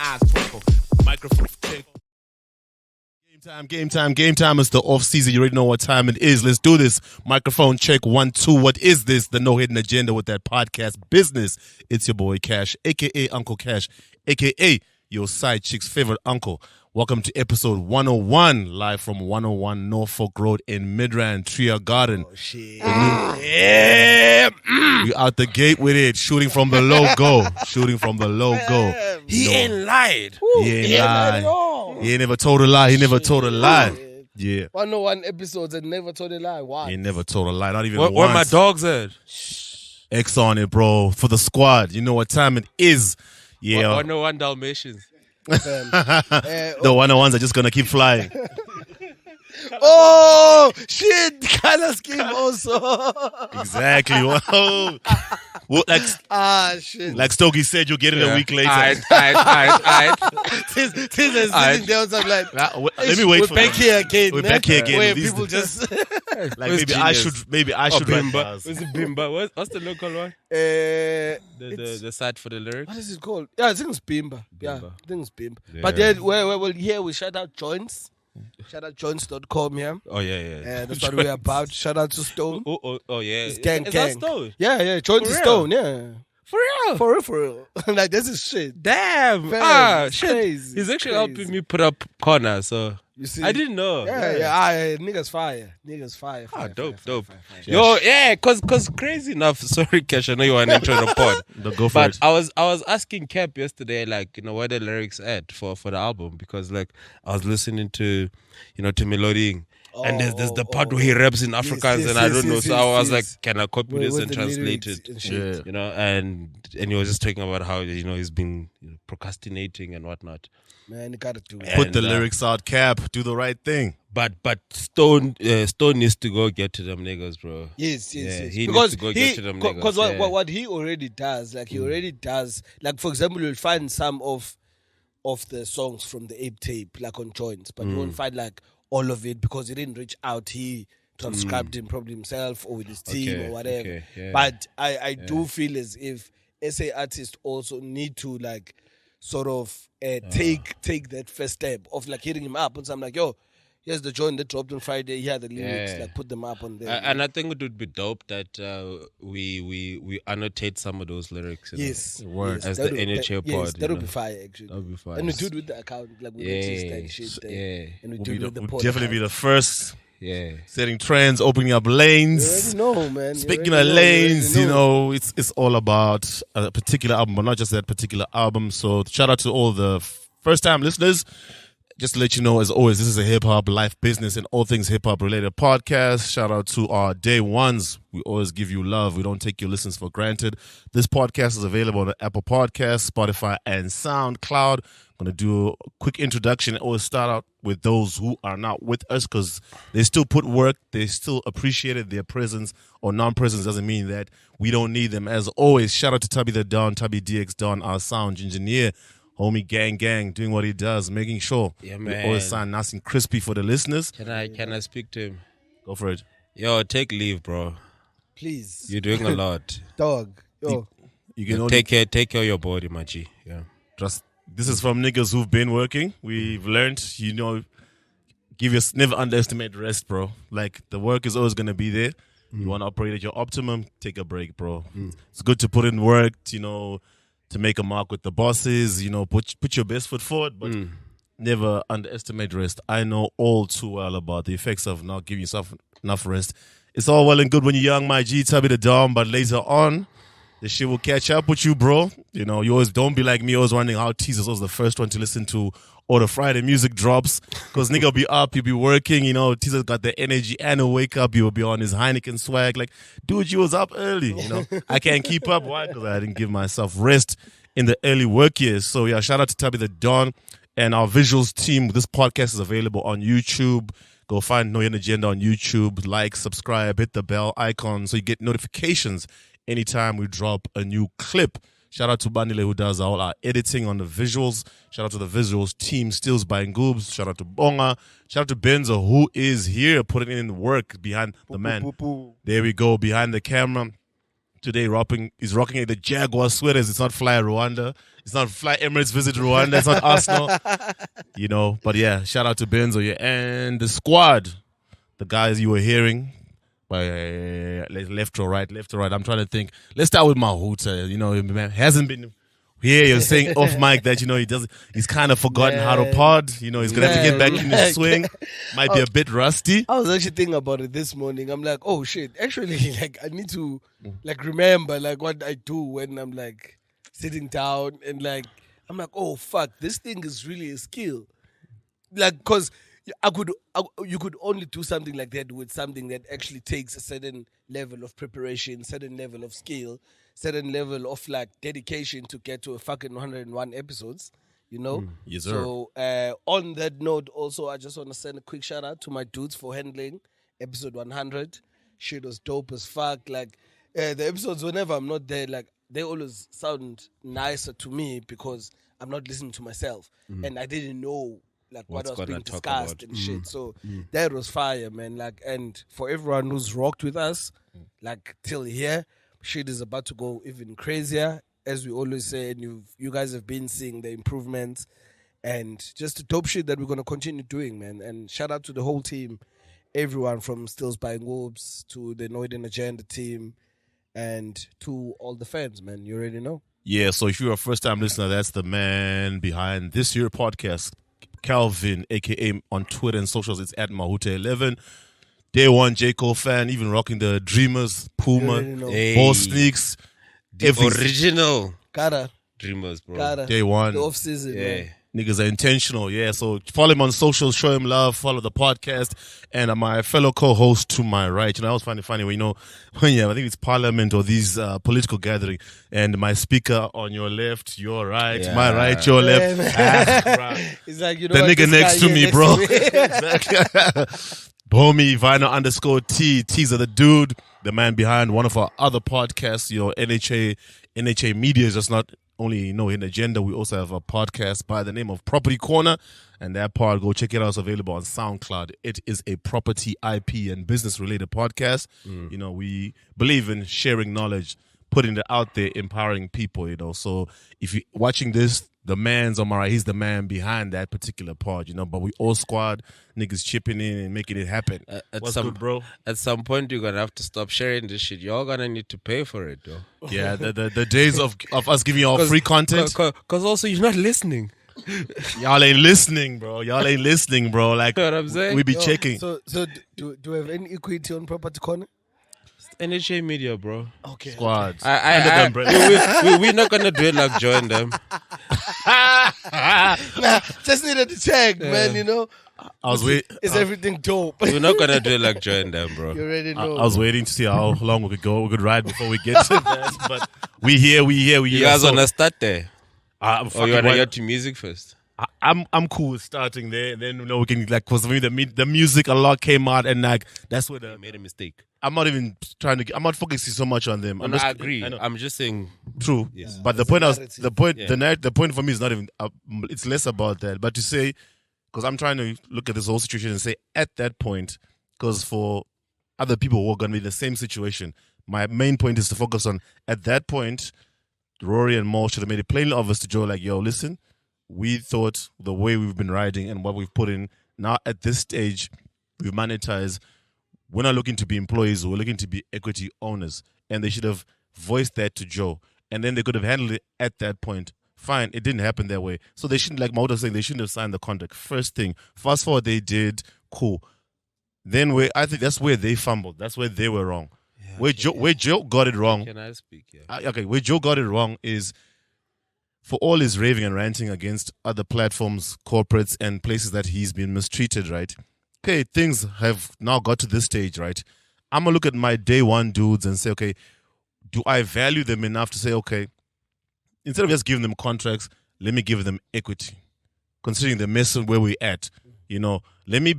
eyes twinkle. Microphone check. Game time. It's the off season. You already know what time it is. Let's do this. Microphone check 1, 2. What is this? The No Hidden Agenda with that podcast business. It's your boy Cash, aka Uncle Cash, aka your side chick's favorite uncle. Welcome to episode 101, live from 101 Norfolk Road in Midrand, Trea Garden. Oh, shit. Yeah. We out the gate with it, shooting from the logo. He ain't lied. He ain't lied lied. at all. He ain't never told a lie. He never told a lie. Yeah. 101 episodes and never told a lie. Why? He never told a lie. Not even Where once. my dogs at? X on it, bro. For the squad. You know what time it is. Yeah. 101 Dalmatians. The 101s are just going to keep flying. Oh, shit. Color scheme also. Exactly. Whoa. Well, Shit. like Stokey said, you'll get it a week later. Aight. This is sitting there on some like, Let me wait we're for back them. here again. We're back here again. Where These people just... Like Where's maybe I Genius? should write Bimba. bars. What's it Bimba? What's the local one? The side for the lyrics? What is it called? Yeah, I think it's Bimba. Yeah, Bimba. I think it's Bimba. Yeah. But then, we shout out joints. Shout out joints.com here. Oh, yeah. That's what we're about. Shout out to Stone. Oh, yeah. It's gang. Is that Stone? Yeah, joints For is real? Stone, yeah. For real? For real. Like, this is shit. Damn. Fam, it's Shit. crazy. He's actually Crazy. helping me put up corner, so... You see? I didn't know. Yeah. Niggas fire. Dope. Yo, yeah, cause crazy enough. Sorry, Cash, I know you want to intro the pod. Go for But it. I was asking Cap yesterday, like, where the lyrics at for the album, because like I was listening to, to Meloding, and there's the part where he raps in Afrikaans, and I don't know. So I was like, can I copy this and translate it? Yeah. And he was just talking about how he's been procrastinating and whatnot. Man, you gotta do it. Put the And, lyrics out, Cap. Do the right thing. But Stone needs to go get to them niggas, bro. Yes. He Because needs to go get to them niggas. Because yeah. what he already does, like he already does, like for example, you'll find some of the songs from the Ape tape, like on joints, but you won't find like all of it because he didn't reach out. He transcribed him probably himself or with his team or whatever. Okay, yeah. But I do feel as if SA artists also need to like sort of take that first step of like hitting him up and so I'm like, yo, here's the joint that dropped on Friday. Here are the lyrics, like put them up on there. And I think it would be dope that we annotate some of those lyrics. Yes, Word. As the NHL pod. Yes, that would be fire actually. That would be fire. And we do it with the account, like we register shit there. Yeah. And we We'll do it with the pod. definitely be the first Yeah. setting trends, opening up lanes. You already know, man. Speaking of lanes, it's all about a particular album, but not just that particular album. So shout out to all the first-time listeners. Just to let you know, as always, this is a hip-hop, life, business, and all things hip-hop related podcast. Shout out to our day ones. We always give you love. We don't take your listens for granted. This podcast is available on Apple Podcasts, Spotify, and SoundCloud. I'm going to do a quick introduction. I always start out with those who are not with us because they still put work. They still appreciated their presence or non-presence doesn't mean that we don't need them. As always, shout out to Tubby the Don, Tubby DX Don, our sound engineer. Homie gang, doing what he does, making sure we always sound nice and crispy for the listeners. Can I speak to him? Go for it. Yo, take leave, bro. Please. You're doing a lot. Dog. Yo. You can only Take care of your body, my G. Yeah. trust. This is from niggas who've been working. We've learned, never underestimate rest, bro. Like the work is always gonna be there. You want to operate at your optimum, take a break, bro. It's good to put in work, to make a mark with the bosses, put your best foot forward, but never underestimate rest. I know all too well about the effects of not giving yourself enough rest. It's all well and good when you're young, my G, Tubby the Dom, but later on, the shit will catch up with you, bro. You always don't be like me, always wondering how Teasers was the first one to listen to all the Friday music drops. Because nigga will be up, you'll be working, Teasers got the energy and he'll wake up, you'll be on his Heineken swag. Like, dude, you was up early, I can't keep up. Why? Because I didn't give myself rest in the early work years. So yeah, shout out to Tubby the Don and our visuals team. This podcast is available on YouTube. Go find No Hidden Agenda on YouTube. Like, subscribe, hit the bell icon so you get notifications anytime we drop a new clip. Shout out to Bandile who does all our editing on the visuals. Shout out to the visuals team, Stills by Ngoobs. Shout out to Bonga. Shout out to Benzo who is here putting in work behind the man. There we go, behind the camera. Today he's rocking the Jaguar sweaters. It's not Fly Rwanda. It's not Fly Emirates visit Rwanda. It's not Arsenal. You know, but yeah, shout out to Benzo, yeah, and the squad, the guys you were hearing. By left or right. I'm trying to think. Let's start with Mahuta. You know, man hasn't been here. You're saying off mic that he's kind of forgotten how to pod. You know, he's gonna have to get back in the swing. Might be a bit rusty. I was actually thinking about it this morning. I'm like, oh shit. Actually, like I need to like remember like what I do when I'm like sitting down and like I'm like, oh fuck, this thing is really a skill. Like, because you could only do something like that with something that actually takes a certain level of preparation, certain level of skill, certain level of like dedication to get to a fucking 101 episodes, you know? Yes, sir. So on that note, also, I just want to send a quick shout out to my dudes for handling episode 100. Shit was dope as fuck. Like the episodes, whenever I'm not there, like they always sound nicer to me because I'm not listening to myself. And I didn't know like what was being discussed and shit. So that was fire, man. Like, and for everyone who's rocked with us, like till here, shit is about to go even crazier. As we always say, and you guys have been seeing the improvements and just the dope shit that we're gonna continue doing, man. And shout out to the whole team, everyone from Stills Buying Wolves to the Noiden Agenda team and to all the fans, man. You already know. Yeah, so if you're a first-time listener, that's the man behind this year podcast, Calvin, a.k.a. on Twitter and socials, it's at Mahuta11. Day one J.Cole fan, even rocking the Dreamers, Puma, Ball Sneaks. The original. Gotta. Dreamers, bro. Gotta. Day one. The off-season, man. Niggas are intentional, yeah. So follow him on socials, show him love, follow the podcast, and my fellow co-host to my right. You know, I always find it funny when I think it's Parliament or these political gathering, and my speaker on your left, your right, my right, your left. It's like, you know, the what, nigga next to me, bro. Exactly. Homie Vinyl _T. T's the dude, the man behind one of our other podcasts. You know, NHA Media is just not only Hidden Agenda. We also have a podcast by the name of Property Corner, and that part, go check it out. It's available on SoundCloud. It is a property, IP, and business related podcast. You know, we believe in sharing knowledge, putting it out there, empowering people. You know, so if you're watching this, the man's on my right. He's the man behind that particular pod. You know, but we all squad niggas chipping in and making it happen. What's good, bro? At some point, you're gonna have to stop sharing this shit. You're gonna need to pay for it, though. Yeah, the days of us giving you all free content. Because also you're not listening. Y'all ain't listening, bro. Like, You know what I'm saying? We be checking. So do we have any equity on Property Corner? NHA Media, bro. Okay. Squads. We're not gonna do it like join them. Just needed to check, man. You know, is everything dope? We're not gonna do it like join them, bro. You already know. I was waiting to see how long we could go. We could ride before we get to that. But we here. You guys wanna start there? Or you wanna get to music first? I'm cool with starting there, and then we can because for me the music a lot came out, and like that's where I made a mistake. I'm not even I'm not focusing so much on them. I agree. I'm just saying true. Yes. But the point for me is not even. It's less about that, but to say, because I'm trying to look at this whole situation and say at that point, because for other people who are going to be in the same situation, my main point is to focus on at that point. Rory and Mo should have made it plainly obvious to Joe, like, yo, listen, we thought the way we've been riding and what we've put in, now at this stage, we've monetized. We're not looking to be employees, we're looking to be equity owners. And they should have voiced that to Joe. And then they could have handled it at that point. Fine, it didn't happen that way. So they shouldn't, like Mauda was saying, they shouldn't have signed the contract. First thing. Fast forward, they did, cool. Then I think that's where they fumbled. That's where they were wrong. Where Joe got it wrong. Can I speak? Yeah. Okay, where Joe got it wrong is for all his raving and ranting against other platforms, corporates, and places that he's been mistreated, right? Okay, things have now got to this stage, right? I'm going to look at my day one dudes and say, okay, do I value them enough to say, okay, instead of just giving them contracts, let me give them equity, considering the mess of where we're at. You know, let me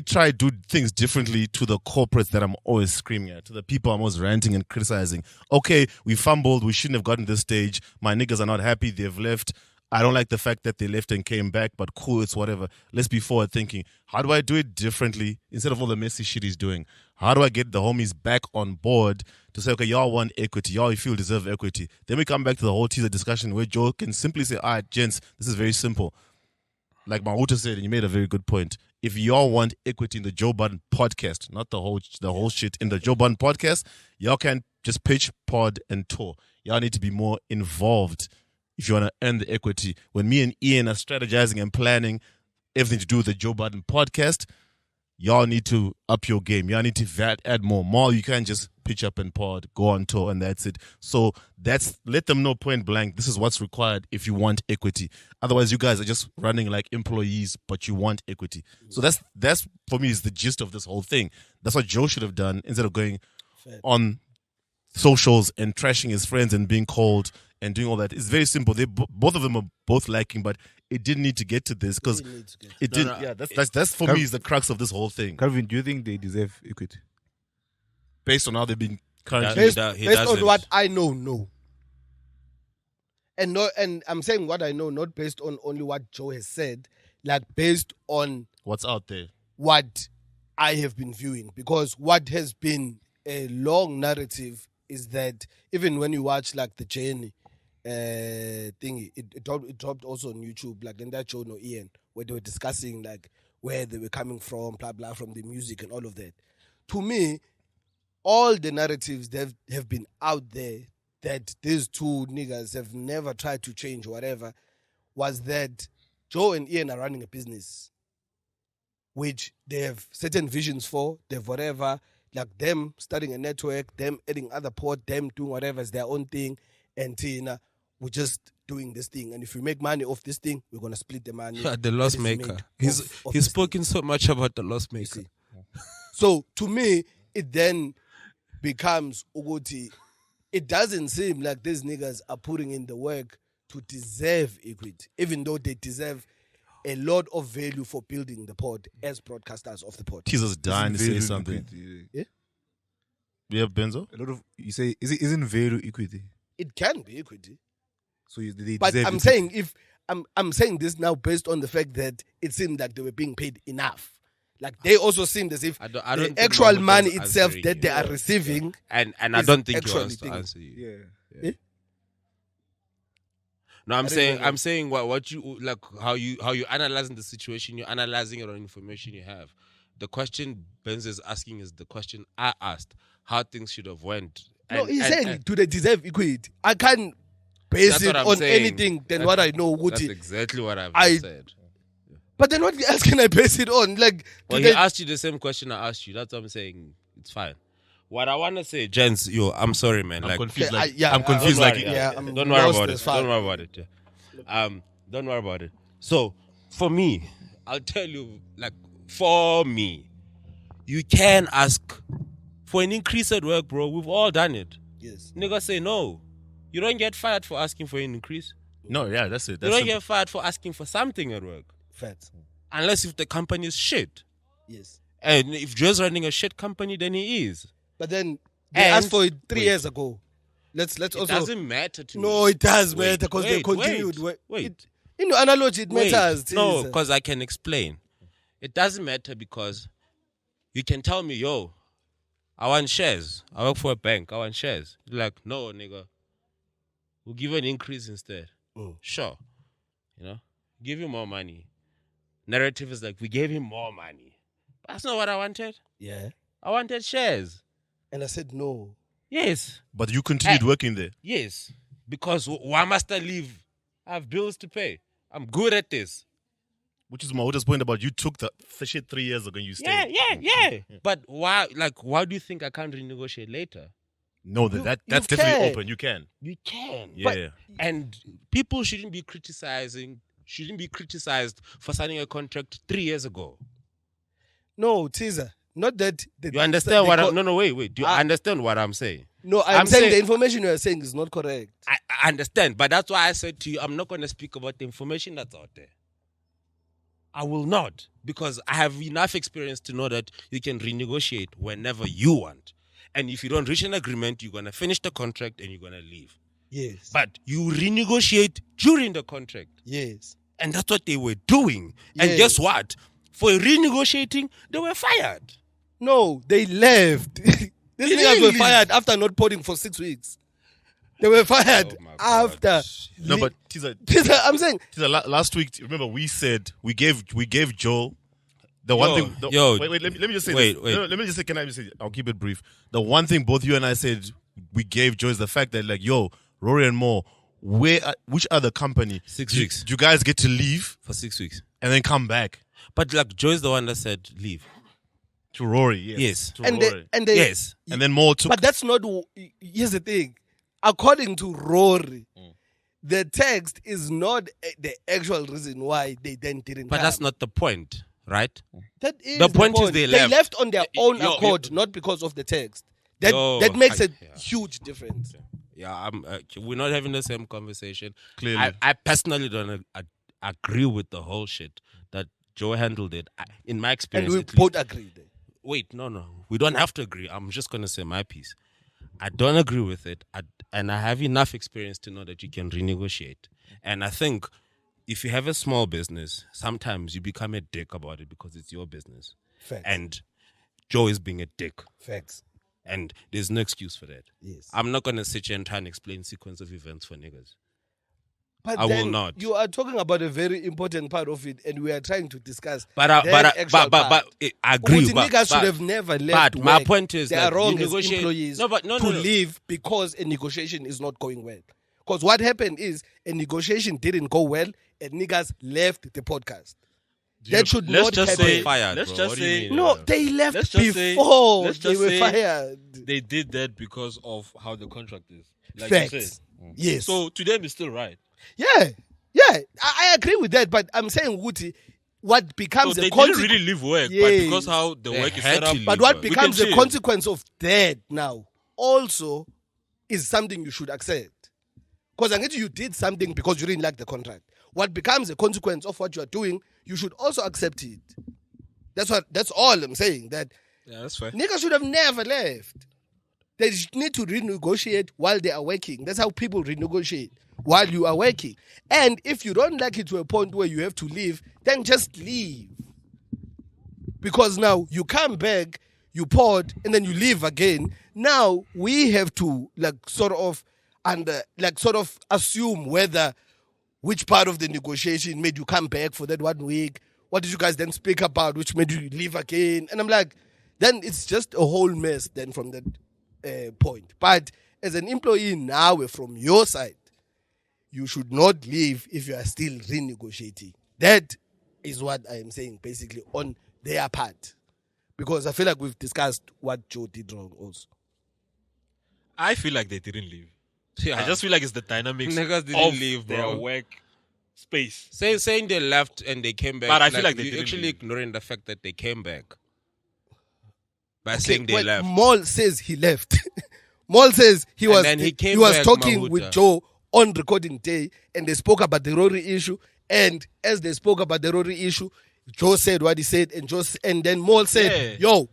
try do things differently to the corporates that I'm always screaming at, to the people I'm always ranting and criticizing. Okay, we fumbled. We shouldn't have gotten this stage. My niggas are not happy. They've left. I don't like the fact that they left and came back, but cool, it's whatever. Let's be forward thinking. How do I do it differently instead of all the messy shit he's doing? How do I get the homies back on board to say, okay, y'all want equity, y'all you feel deserve equity? Then we come back to the whole teaser discussion where Joe can simply say, all right, gents, this is very simple. Like Mahuta said, and you made a very good point. If y'all want equity in the Joe Budden podcast, not the whole shit in the Joe Budden podcast, y'all can just pitch, pod, and tour. Y'all need to be more involved if you want to earn the equity. When me and Ian are strategizing and planning everything to do with the Joe Budden podcast, y'all need to up your game. Y'all need to add more. More, you can't just pitch up and pod, go on tour, and that's it. So let them know point blank, this is what's required if you want equity. Otherwise, you guys are just running like employees, but you want equity. So that's for me is the gist of this whole thing. That's what Joe should have done instead of going on socials and trashing his friends and being cold and doing all that. It's very simple. Both of them are both lacking, but it didn't need to get to this because it didn't. No. Yeah, that's for me is the crux of this whole thing. Calvin, do you think they deserve equity? Based on how they've been currently. Based on what I know, no. And I'm saying what I know, not based on only what Joe has said, like based on what's out there, what I have been viewing. Because what has been a long narrative is that even when you watch like the journey thing, it dropped also on YouTube, like in that show, no Ian, where they were discussing like where they were coming from, blah blah, from the music and all of that. To me, all the narratives that have been out there that these two niggas have never tried to change, whatever, was that Joe and Ian are running a business, which they have certain visions for, they've whatever. Like them starting a network, them adding other port, them doing whatever is their own thing, and Tina, we're just doing this thing. And if we make money off this thing, we're gonna split the money. The loss maker. He's spoken so much about the loss maker. So to me, it then becomes Uguti. It doesn't seem like these niggas are putting in the work to deserve equity, even though they deserve a lot of value for building the pod as broadcasters of the pod. Jesus dying to say something. Yeah? Yeah, Benzo? A lot of you say isn't value equity. It can be equity. So they but deserve I'm equity. saying if I'm saying this now based on the fact that it seemed like they were being paid enough. Like they also seemed as if I the don't actual money itself that they are receiving. And I don't think he wants to answer you. Yeah. Yeah? No, I'm saying what you like how you analyzing the situation, you're analyzing it on information you have. The question Benz is asking is the question I asked, how things should have went. No, he's saying do they deserve equity? I can't base it on anything than what I know. That's exactly what I've said. But then what else can I base it on? Like, he asked you the same question I asked you. That's what I'm saying. It's fine. What I want to say, gents, I'm sorry, man. I'm confused. I'm confused. Don't worry about it. Don't worry about it. Yeah. Don't worry about it. So, for me, I'll tell you, like, for me, you can ask for an increase at work, bro. We've all done it. Yes. Niggas say no. You don't get fired for asking for an increase. No, yeah, that's it. You don't get fired for asking for something at work. Facts. Unless if the company is shit. Yes. And if Joe's running a shit company, then he is. But then they asked for it 3 years ago. Let's also. It doesn't matter to me. No, it does matter because they continued. Wait. In the analogy, it matters. No, because I can explain. It doesn't matter because you can tell me, yo, I want shares. I work for a bank. I want shares. You're like, no, nigga. We'll give you an increase instead. Sure. Give you more money. Narrative is like, we gave him more money. But that's not what I wanted. Yeah. I wanted shares. And I said no. Yes. But you continued working there. Yes. Because why must I leave? I have bills to pay. I'm good at this. Which is Mahuta's point about you took the shit 3 years ago and you stayed. Yeah. But why do you think I can't renegotiate later? No, that's definitely open. You can. You can. Yeah. And people shouldn't be criticized for signing a contract 3 years ago. No, Caesar. Not that. You understand what I'm... No, wait. Do you understand what I'm saying? No, I'm saying the information you are saying is not correct. I understand, but that's why I said to you, I'm not going to speak about the information that's out there. I will not, because I have enough experience to know that you can renegotiate whenever you want. And if you don't reach an agreement, you're going to finish the contract and you're going to leave. Yes. But you renegotiate during the contract. Yes. And that's what they were doing. And Yes. guess what? For renegotiating, they were fired. No, they left. These niggas were Really? fired after not putting for 6 weeks. They were fired Oh my God. after. No, but Tisa, I'm saying, last week, remember we said we gave Joe the one thing. Wait, let me just say. Wait, this. wait. No, let me just say. Can I just say? I'll keep it brief. The one thing both you and I said we gave Joe is the fact that like, yo, Rory and Mo, which other company? 6 weeks. Do you guys get to leave For 6 weeks. and then come back But like Joe's the one that said leave. to Rory? Yes. Yes. To and Rory. they, Yes. And then Mo took. but that's not. Here's the thing. According to Rory, the text is not the actual reason why they then didn't. But come. that's not the point, right? That is the point is they left. on their own Yo, accord, not because of the text. That Yo, that makes a yeah. huge difference. Yeah, we're not having the same conversation. Clearly. I personally don't agree with the whole shit that Joe handled it. In my And experience, we at least- both agree there. Wait, no. We don't have to agree. I'm just going to say my piece. I don't agree with it. And I have enough experience to know that you can renegotiate. And I think if you have a small business, sometimes you become a dick about it because it's your business. Facts. And Joe is being a dick. Facts. And there's no excuse for that. Yes. I'm not going to sit here and try and explain sequence of events for niggas. But I will then not. You are talking about a very important part of it, and we are trying to discuss. But I agree. Ukuthi niggas should have never left. But my work. point is they that are wrong you as negotiate- employees No, to leave because a negotiation is not going well. Because what happened is a negotiation didn't go well, and niggas left the podcast. That should let's not just happen. say- Fired, let's bro. just What do you say- mean? No, they left Let's just say- before let's they just were say- fired. They did that because of how the contract is. Like Facts. you said. Yes. So to them, it's still right. Yeah, I agree with that, but I'm saying, Wuti, what So becomes they a didn't consequence. really leave work, but Yes. because how the They work is had set to up. leave. But what We becomes can a chill. consequence of that now also is something you should accept. Because I get you did something because you didn't like the contract. What becomes a consequence of what you are doing, you should also accept it. That's all I'm saying. That Yeah, that's fine. niggas should have never left. They need to renegotiate while they are working. That's how people renegotiate while you are working. And if you don't like it to a point where you have to leave, then just leave. Because now you come back, you pod, and then you leave again. Now we have to sort of assume which part of the negotiation made you come back for that 1 week. What did you guys then speak about, which made you leave again? And I'm like, then it's just a whole mess then from that point. But as an employee now, from your side, you should not leave if you are still renegotiating. That is what I am saying, basically, on their part. Because I feel like we've discussed what Joe did wrong also. I feel like they didn't leave. Yeah. I just feel like it's the dynamics Niggas didn't of leave, their bro. work space. Saying they left and they came back. But I feel like they you're didn't actually leave. ignoring the fact that they came back. By saying they well, left. Maul says he left. Maul says he And was then he came was back, talking Mahuta. with Joe on recording day, and they spoke about the Rory issue. And as they spoke about the Rory issue, Joe said what he said, and then Maul said, Yeah. "Yo,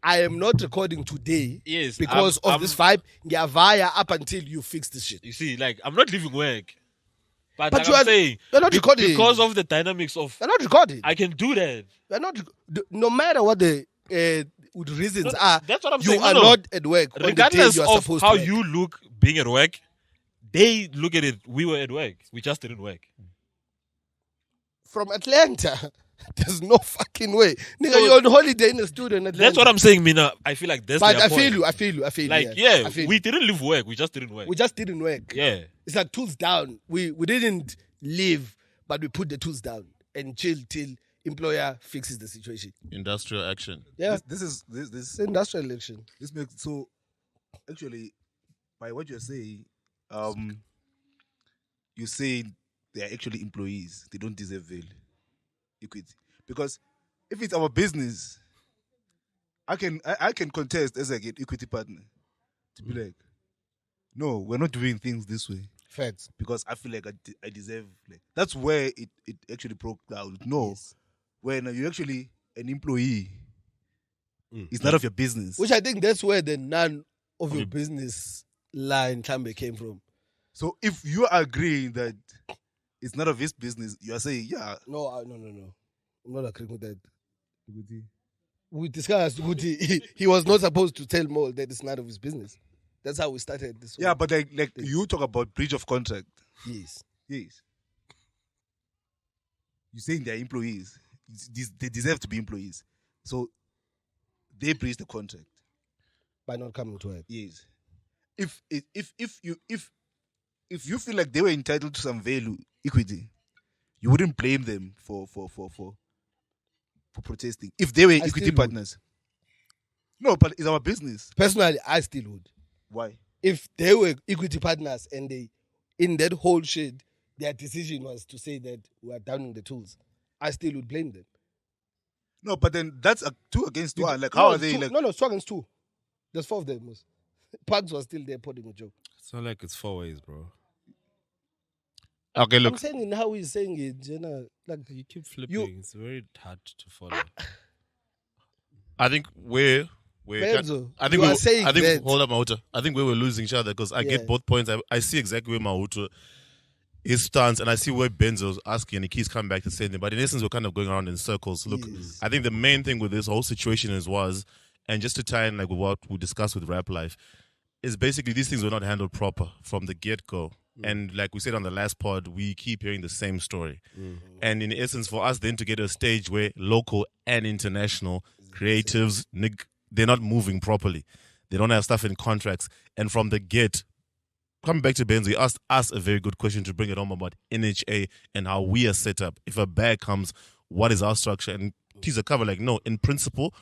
I am not recording today Yes, because I'm- of this vibe. Yeah, via up until you fix this shit." You see, like, I'm not leaving work. But But like you I'm are- saying, you're not recording. because of the dynamics of, They're not recording. I can do that. They're not. No matter what the reasons No, are, that's what I'm you saying. No, are no. not at work on the day Regardless you are of supposed how to work. you look being at work, they look at it, we were at work. We just didn't work. From Atlanta. There's no fucking way. Nigga, So- you're on holiday in the studio in Atlanta. That's what I'm saying, Mina. I feel like that's But their I feel point. you. I feel Like, I feel we you. didn't leave work. We just didn't work. We just didn't work. Yeah. It's like tools down. We didn't leave, but we put the tools down and chill till employer fixes the situation. Industrial action. Yeah. This It's industrial election. this makes so actually by what you're saying, you say they are actually employees. They don't deserve equity. Because if it's our business, I can contest as like an equity partner to be like, no, we're not doing things this way Facts. because I feel like I deserve. Like, that's where it actually broke down. No, Yes. when you're actually an employee, it's none of your business. Which I think that's where the none of your business line Tambe came from. So if you are agreeing that it's none of his business, you are saying, yeah. No. I'm not agreeing with that. We discussed he was not supposed to tell Mo that it's none of his business. That's how we started this. Yeah, whole but like thing. you talk about breach of contract. Yes. Yes. You're saying they're employees. They deserve to be employees. So they breach the contract. By not coming to work. Yes. If you feel like they were entitled to some value, equity, you wouldn't blame them for protesting. If they were I equity still would. partners. No, but it's our business. Personally, I still would. Why? If they were equity partners and they, in that whole shit, their decision was to say that we are downing the tools, I still would blame them. No, but then that's a 2 against 1. Like, how are they? Like, No, 2 against 2. There's 4 of them. Pugs was still there putting a joke. It's not like it's 4 ways, bro. Okay, look. I'm saying in how he's saying it, you know, like You keep flipping. It's very hard to follow. I think we're Benzo, I think you are saying that. hold up, Mahuta. I think we were losing each other because I get both points. I see exactly where Mahuta his stance, and I see where Benzo's asking, and he keeps coming back to saying it. But in essence, we're kind of going around in circles. Look, Yes. I think the main thing with this whole situation was, and just to tie in like with what we discussed with Rap Life, is basically these things were not handled proper from the get go. And like we said on the last pod, we keep hearing the same story. And in essence, for us then to get to a stage where local and international creatives, they're not moving properly. They don't have stuff in contracts. And from the get, coming back to Benzo, he asked us a very good question to bring it home about NHA and how we are set up. If a bag comes, what is our structure? And teaser cover, like, no, in principle,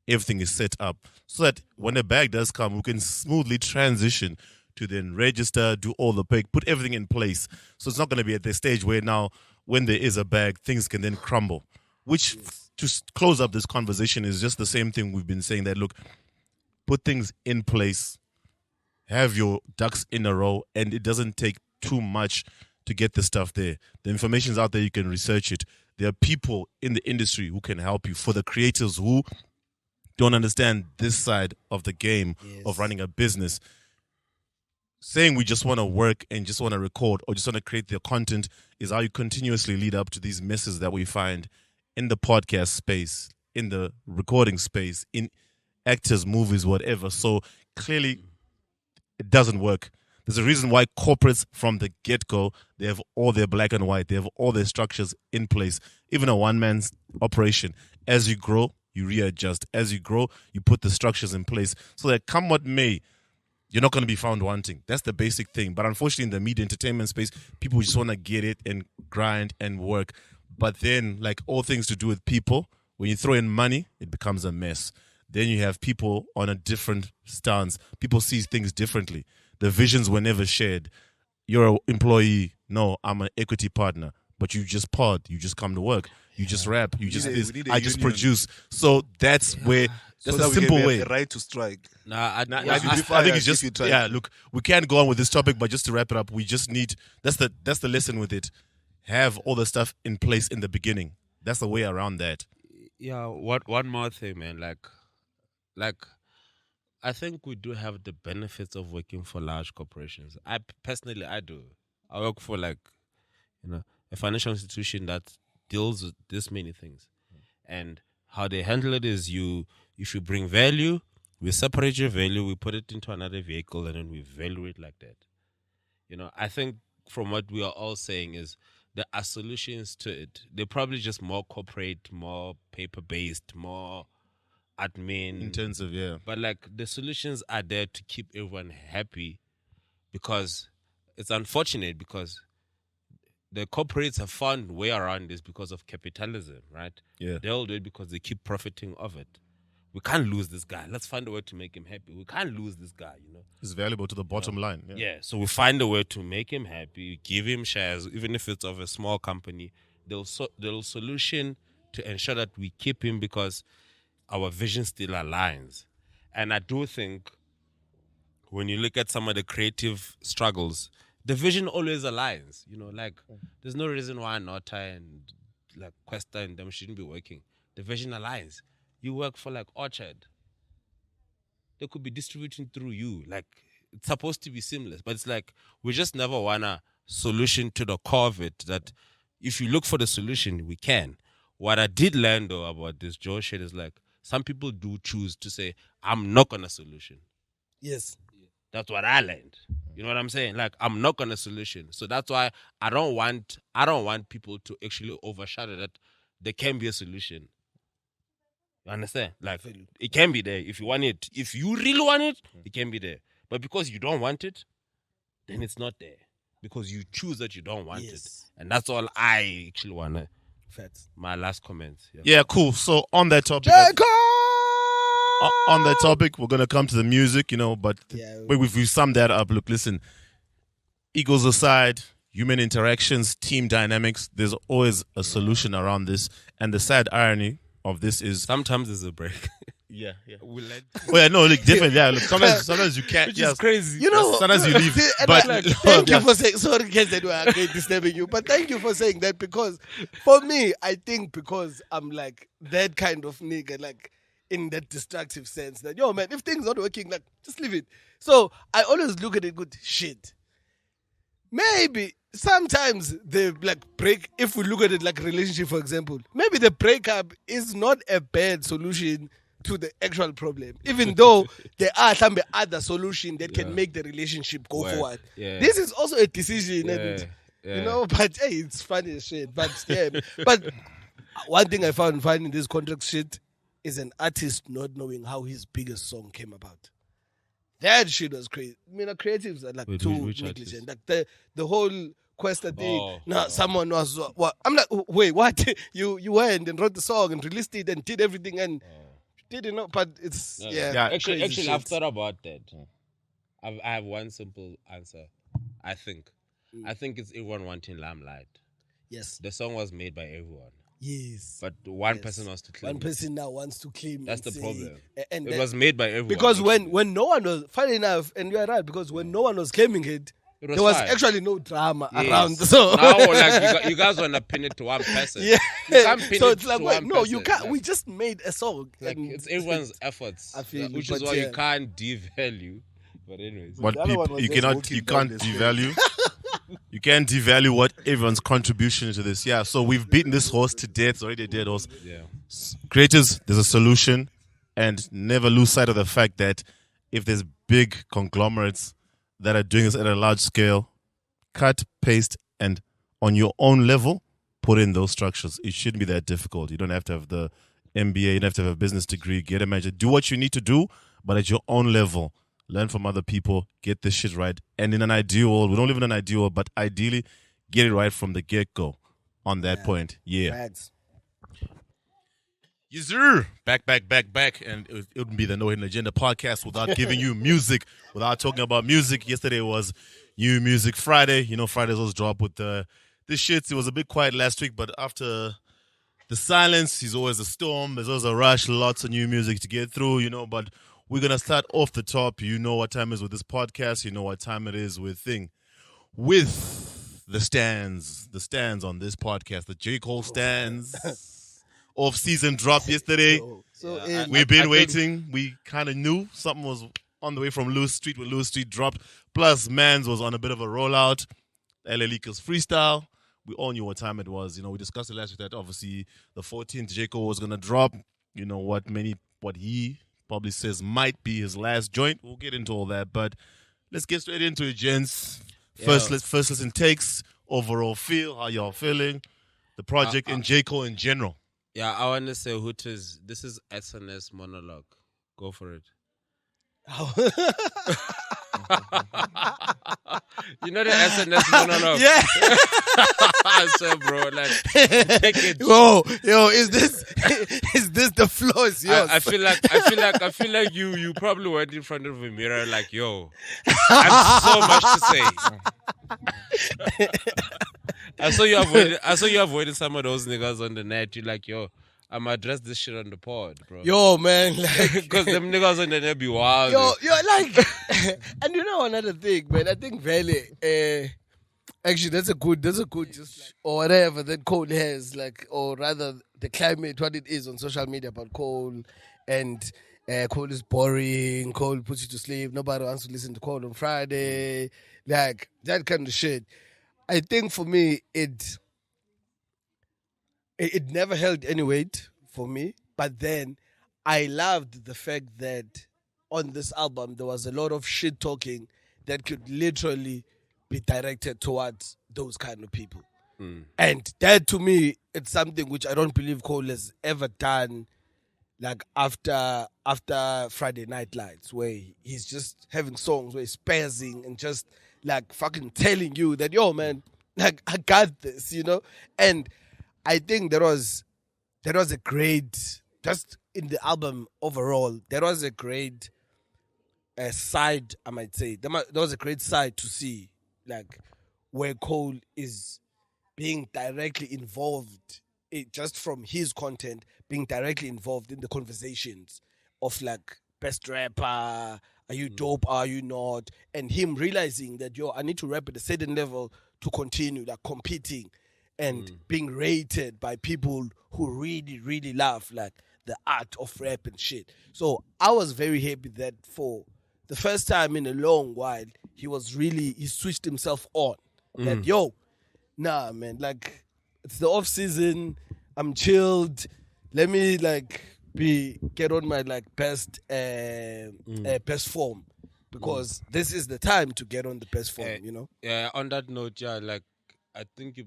everything is set up so that when a bag does come, we can smoothly transition to then register, do all the pay, put everything in place. So it's not going to be at the stage where now, when there is a bag, things can then crumble. Which, to close up this conversation, is just the same thing we've been saying, that, look, put things in place, have your ducks in a row, and it doesn't take too much to get the stuff there. The information's out there, you can research it. There are people in the industry who can help you. For the creators who don't understand this side of the game of running a business, saying we just want to work and just want to record or just want to create the content is how you continuously lead up to these messes that we find in the podcast space, in the recording space, in actors, movies, whatever. So clearly it doesn't work. There's a reason why corporates from the get-go, they have all their black and white, they have all their structures in place. Even a one-man's operation, as you grow, you readjust. As you grow, you put the structures in place so that come what may, you're not going to be found wanting. That's the basic thing. But unfortunately, in the media entertainment space, people just want to get it and grind and work. But then, like all things to do with people, when you throw in money, it becomes a mess. Then you have people on a different stance. People see things differently. The visions were never shared. You're an employee. No, I'm an equity partner. But you just pod. You just come to work. You just rap. You just this. I just union. produce. So that's where... That's so a that simple we way. have a right to strike. I I think it's just look, we can't go on with this topic, but just to wrap it up, we just need that's the lesson with it. Have all the stuff in place in the beginning. That's the way around that. Yeah, one more thing, man. Like, I think we do have the benefits of working for large corporations. I personally do. I work for a financial institution that deals with this many things, and how they handle it is if you bring value, we separate your value, we put it into another vehicle, and then we value it like that. I think from what we are all saying is there are solutions to it. They're probably just more corporate, more paper-based, more admin. Intensive, yeah. But like the solutions are there to keep everyone happy, because it's unfortunate because the corporates have found way around this because of capitalism, right? Yeah. They'll do it because they keep profiting of it. We can't lose this guy. Let's find a way to make him happy. We can't lose this guay. It's valuable to the bottom line. Yeah, so we find a way to make him happy, give him shares, even if it's of a small company. They'll solution to ensure that we keep him because our vision still aligns. And I do think when you look at some of the creative struggles, the vision always aligns. There's no reason why Nota and like Questa and them shouldn't be working. The vision aligns. You work for like Orchard. They could be distributing through you. Like it's supposed to be seamless, but it's like we just never want a solution to the core of it. That if you look for the solution, we can. What I did learn though about this Joe shit is like some people do choose to say, I'm not gonna solution. Yes. That's what I learned. You know what I'm saying? Like I'm not gonna solution. So that's why I don't want people to actually overshadow that there can be a solution. You understand? Like it can be there if you want it. If you really want it, it can be there. But because you don't want it, then it's not there. Because you choose that you don't want it. And that's all I actually wanna. Facts. My last comment. Yeah, cool. So on that topic, on that topic, we're gonna come to the music, but if we sum that up, look, listen, egos aside, human interactions, team dynamics, there's always a solution around this. And the sad irony of this is sometimes there's a break. Yeah. We'll let look, different. Yeah, look, sometimes you can't. which is crazy. Sometimes you leave. But thank you for saying. Sorry, guys, that we're disturbing you, but thank you for saying that because for me, I think because I'm like that kind of nigga, like in that destructive sense that man, if things not working, like just leave it. So I always look at it good shit. Maybe sometimes the break. If we look at it like a relationship, for example, maybe the breakup is not a bad solution to the actual problem, even though there are some other solutions that can make the relationship go forward. This is also a decision, and but hey, it's funny as shit. But but one thing I found funny in this contract shit is an artist not knowing how his biggest song came about. That shit was crazy. I mean, the creatives are like too negligent. Like the whole Questa thing. Someone was what? I'm like, wait, what? You went and wrote the song and released it and did everything and. Didn't know, but it's Actually, I've thought about that. I have one simple answer. I think it's everyone wanting limelight. Yes, the song was made by everyone. Yes, but one person wants to claim. One person now wants to claim. That's the problem. And it was made by everyone. Because when no one was, funny enough, and you are right, because when no one was claiming it. There was actually no drama around. So now, you guys want to pin it to one person. Yeah. You can't pin so it it's like, to wait, one no, person. you can't. We just made a song. Like it's everyone's efforts. I feel which is why you can't devalue. But anyways, what you can't devalue. You can't devalue what everyone's contribution to this. Yeah. So we've beaten this horse to death. It's already a dead horse. Yeah. Creators, there's a solution, and never lose sight of the fact that if there's big conglomerates that are doing this at a large scale, cut, paste, and on your own level, put in those structures. It shouldn't be that difficult. You don't have to have the MBA. You don't have to have a business degree. Get a major. Do what you need to do, but at your own level. Learn from other people. Get this shit right. And in an ideal world, we don't live in an ideal world, but ideally, get it right from the get-go on that point. Yeah. Rags. Yes, sir. Back. And it wouldn't be the No Hidden Agenda podcast without giving you music, without talking about music. Yesterday was New Music Friday. Fridays always drop with the shits. It was a bit quiet last week, but after the silence, there's always a storm. There's always a rush. Lots of new music to get through, but we're going to start off the top. You know what time it is with this podcast. You know what time it is with the stands. The stands on this podcast. The J.Cole stands. Off-season drop yesterday. We've been waiting. We kind of knew something was on the way from Lewis Street when Lewis Street dropped. Plus, Mans was on a bit of a rollout. LA Leakers freestyle. We all knew what time it was. We discussed it last week that obviously the 14th J.Cole was going to drop. What he probably says might be his last joint. We'll get into all that, but let's get straight into it, gents. First listen takes, overall feel, how y'all feeling, the project and J.Cole in general. Yeah, I want to say, Hooters, this is SNS monologue. Go for it. You know the SNS monologue? Yeah. I said, bro, like, take it. Yo, is this the floor is yours? I feel like you probably went in front of a mirror like, yo, I have so much to say. I saw you avoided some of those niggas on the net. You're like, yo, I'm gonna address this shit on the pod, bro. Yo, man, like, because them niggas on the net be wild. Yo, like, and another thing, man. I think Valley, actually, that's a good, just like, or whatever that Cole has, like, or rather the climate, what it is on social media about Cole and Cole is boring. Cole puts you to sleep. Nobody wants to listen to Cole on Friday. Like that kind of shit. I think for me, it never held any weight for me. But then I loved the fact that on this album there was a lot of shit talking that could literally be directed towards those kind of people. And that to me, it's something which I don't believe Cole has ever done. Like after Friday Night Lights, where he's just having songs where he's spazzing and just like fucking telling you that, yo man, like I got this, you know. And I think there was a great, just in the album overall, there was a great side, I might say. There was a great side to see, like where Cole is being directly involved, just from his content, being directly involved in the conversations of like best rapper, are you dope, are you not, and him realizing that, yo, I need to rap at a certain level to continue like competing and being rated by people who really, really love like the art of rap and shit. So I was very happy that for the first time in a long while, he switched himself on. That, yo, nah, man, like it's the off season. I'm chilled. Let me like get on my like best form, because this is the time to get on the best form. You know. Yeah. On that note, yeah, like I think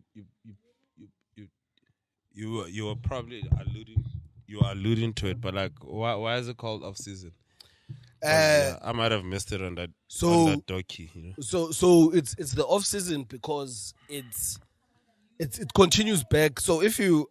you were probably alluding to it, but like why is it called off season? I might have missed it on that donkey. You know? So it's the off season because it continues back. So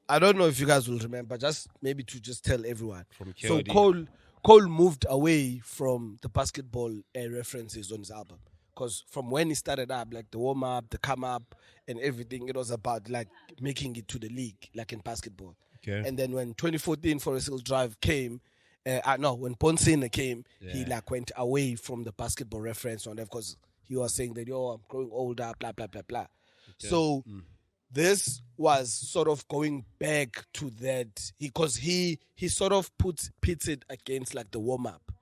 I don't know if you guys will remember, just maybe to just tell everyone. From so KOD. Cole moved away from the basketball references on his album, because from when he started up, like the warm up, the come up, and everything, it was about like making it to the league, like in basketball. Okay. And then when 2014 Forest Hill Drive came. When Bonsina came, he like went away from the basketball reference on that, because he was saying that, yo, I'm growing older, blah, blah, blah, blah. Okay. So this was sort of going back to that, because he sort of pits it against like the warm-up.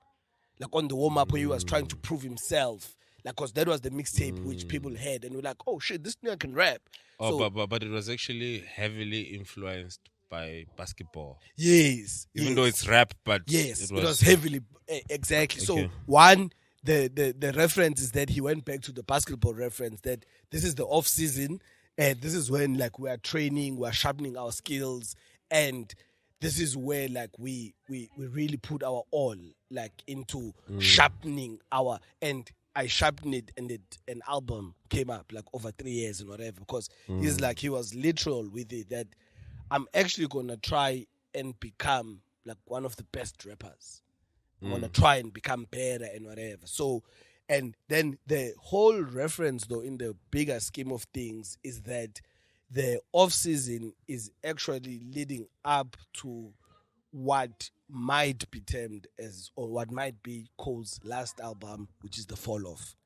Like on the warm-up where he was trying to prove himself. Like, because that was the mixtape which people had, and we're like, oh shit, this nigga can rap. Oh, but it was actually heavily influenced by basketball. Yes. Even though it's rap, but yes, it was heavily exactly. Okay. So one, the reference is that he went back to the basketball reference, that this is the off season, and this is when like we are training, we are sharpening our skills, and this is where like we really put our all like into sharpening our, and I sharpened it, and an album came up like over 3 years and whatever, because he was literal with it, that I'm actually gonna try and become like one of the best rappers. I'm gonna try and become better and whatever. So, and then the whole reference though, in the bigger scheme of things, is that the off season is actually leading up to what might be termed as, or what might be Cole's last album, which is the Fall Off,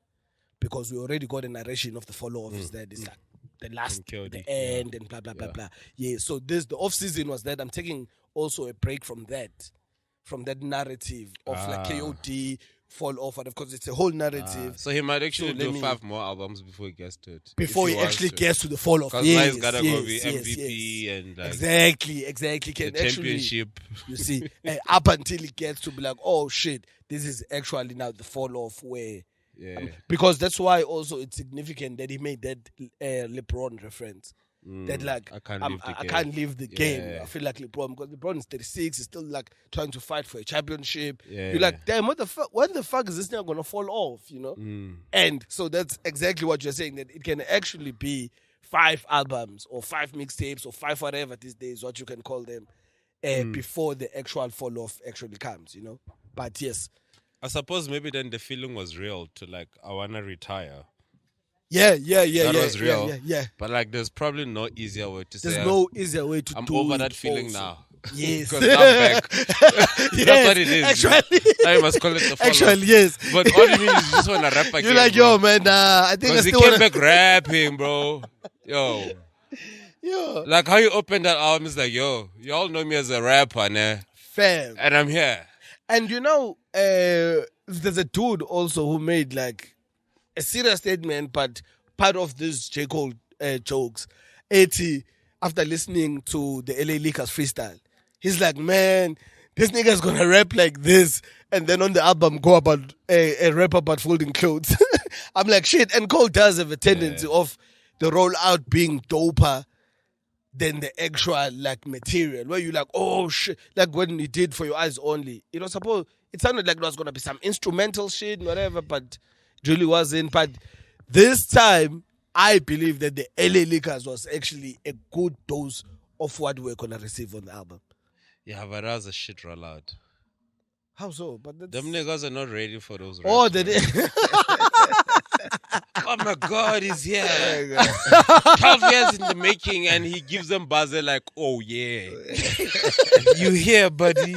because we already got a narration of the Fall Off. Is that it's like the last, the end, and blah blah blah blah. Yeah. So the off season was that I'm taking also a break from that narrative of like KOD, Fall Off, and of course it's a whole narrative. So he might actually do 5 more albums before he gets to it. Before he actually gets to the Fall Off. Because now he's gotta go be MVP and like exactly. Can the championship. You see, up until he gets to be like, oh shit, this is actually now the Fall Off where. Yeah. Because that's why also it's significant that he made that LeBron reference. That like I can't leave the game. I feel like LeBron, because LeBron is 36, he's still like trying to fight for a championship. You're like, damn, when the fuck is this thing gonna fall off? You know? And so that's exactly what you're saying, that it can actually be 5 albums or 5 mixtapes or 5 whatever these days, what you can call them, before the actual fall off actually comes. You know? But yes. I suppose maybe then the feeling was real to like, I wanna retire. Yeah. That was real. Yeah. But like, there's probably no easier way to say. There's no easier way to I'm do over it that feeling also. now. Yes. Because now I'm back. That's what it is. Actually. Now you must call it the follow. Actually, yes. But all you mean is you just want to rap again. You're like, bro. yo, man, I think I Because he still came wanna... back rapping, bro. Yo. Like how you open that album is like, yo, you all know me as a rapper, nah? Fam. And I'm here. And there's a dude also who made like a serious statement, but part of this J. Cole jokes. 80 after listening to the LA Lakers freestyle, he's like, man, this nigga's gonna rap like this, and then on the album go about a rap about folding clothes. I'm like, shit. And Cole does have a tendency of the rollout being doper than the actual like material, where you like, oh shit, like when he did For Your Eyes Only, suppose it sounded like there was gonna be some instrumental shit, whatever, but it really wasn't. But this time, I believe that the LA Lakers was actually a good dose of what we're gonna receive on the album. Yeah, but that was a shit rollout. How so? But that's... Them niggas are not ready for those. Oh, raps, they bro. did. Oh my God, he's here. 12 years in the making, and he gives them buzzer like, oh yeah, you here, buddy?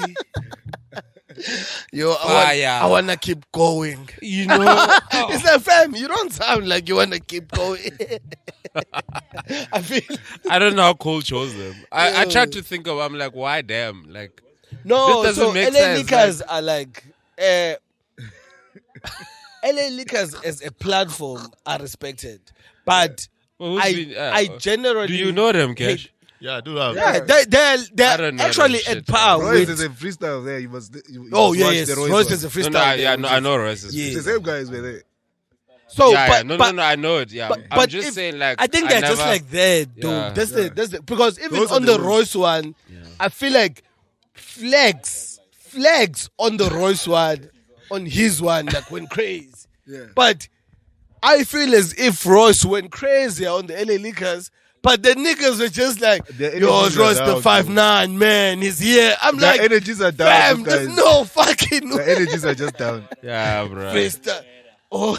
Yo, I wanna keep going. You know, It's like, fam, you don't sound like you wanna keep going. I don't know how Cole chose them. I tried to think of. I'm like, why them? Like, no, this doesn't so make LA sense. Lakers are like LA Lakers as a platform are respected, but well, who's been- I generally do you know them, Cash? Yeah, I do have. Yeah, I they're don't know actually them at shit, par Royce with. is a freestyle there. You must. You Oh must yeah, watch yes. the Royce one. is a freestyle. No, I know Royce is. Yeah. It's the same guys were there. So, Yeah, but, no, I know it. Yeah, but I'm just if- saying, like, I think they're just never- like that, dude. Yeah. That's the because even Those are on the the ones. Royce one, I feel like flags on the Royce one, on his one, like went crazy. Yeah. But I feel as if Royce went crazy on the LA Lakers. But the niggas were just like, Their yo, energies are Royce the down, 5'9", man, he's here. I'm Their like, energies are down. fam, those there's guys. no fucking Their energies are just down. Yeah, bro. freestyle. Oh,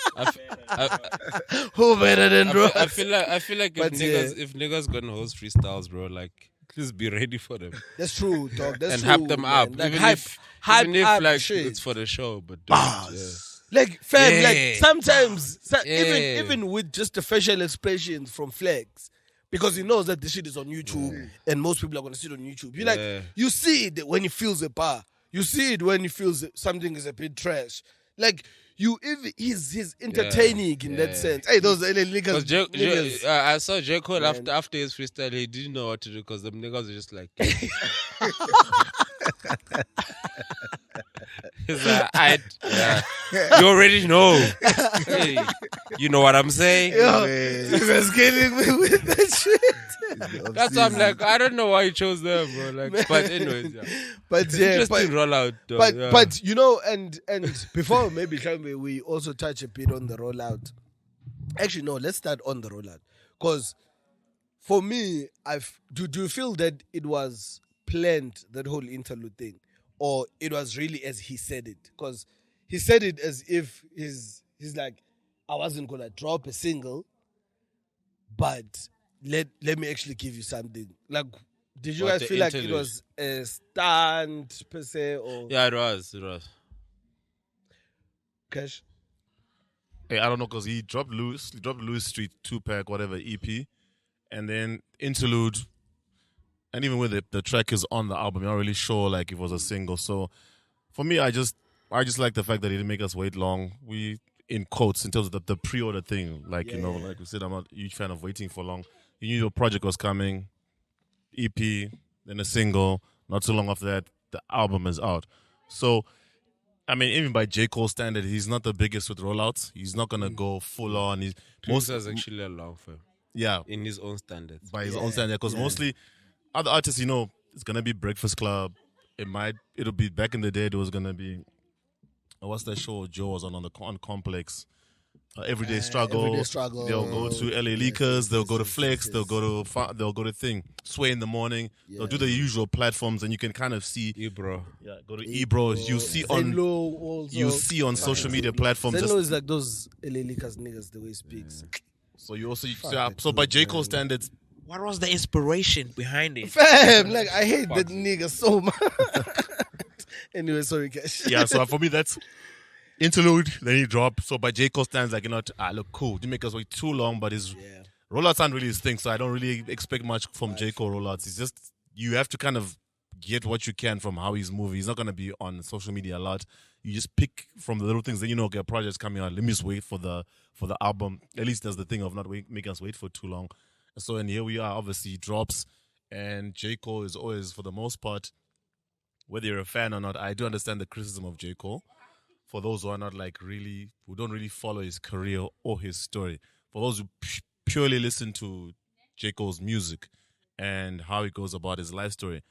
I who better than Royce? feel like But, if niggas gonna host freestyles, bro, like, please be ready for them That's true, dog. That's and true. hype them man. up, Like, even hype if up like shit. it's for the show. But Like, fam, Yeah. like sometimes, Yeah. even with just the facial expressions from Flex, because he knows that this shit is on YouTube and most people are gonna see it on YouTube. You Yeah. like, you see it when he feels a bar. You see it when he feels that something is a bit trash. Like he's entertaining in that Yeah. sense. Hey, those LA because niggas. I saw J.Cole Man. after his freestyle, he didn't know what to do because them niggas were just like. He's like, you already know. Hey, you know what I'm saying? Yo, Man. you guys killing me with that shit. That's why I'm like, I don't know why you chose them, bro. Like, but anyways, yeah. But yeah, Interesting rollout, though. But yeah. but and before maybe we also touch a bit on the rollout. Actually, no, let's start on the rollout. Because for me, do you feel that it was planned, that whole interlude thing? Or it was really as he said it? Because he said it as if he's like, I wasn't gonna drop a single, but let me actually give you something. Like, did you What, guys the feel like it interlude? was a stunt per se, or Yeah, it was. Cash? Hey, I don't know, because he dropped Louis Street 2-pack, whatever, EP, and then interlude. And even with the track is on the album, you're not really sure like if it was a single. So for me, I just like the fact that he didn't make us wait long. We, in quotes, in terms of the pre-order thing, like, you know, like we said, I'm not a huge fan of waiting for long. You knew your project was coming, EP, then a single. Not too long after that, the album is out. So, I mean, even by J.Cole standard, he's not the biggest with rollouts. He's not going to go full on. Most is actually a long for him Yeah, in his own standards. by his own standard. Because mostly other artists, you know, it's going to be Breakfast Club. It'll be back in the day, it was going to be, what's that show Joe was on Complex? Everyday Struggle. Everyday Struggle. They'll go to LA Lakers. They'll go to Flex. They'll go to Thing. Sway in the morning. They'll do the usual platforms, and you can kind of see. Bro. Yeah, go to Ebro. You see on social media platforms. Zenlo is like those LA Lakers niggas, the way he speaks. So you also so by J. Cole standards, What was the inspiration behind it? Fam, like I hate that nigga so much. Anyway, sorry, Cash. yeah. So for me, that's interlude. Then he drop. So by J. Cole stands, like, you know, look cool. Didn't make us wait too long, but his rollouts aren't really his thing. So I don't really expect much from J. Cole rollouts. It's just you have to kind of get what you can from how he's moving. He's not gonna be on social media a lot. You just pick from the little things. Then okay, a project's coming out. Let me just wait for the album. At least there's the thing of not making us wait for too long. So and here we are. Obviously, he drops, and J.Cole is always, for the most part, whether you're a fan or not, I do understand the criticism of J.Cole. For those who are not who don't really follow his career or his story. For those who purely listen to J. Cole's music and how he goes about his life story,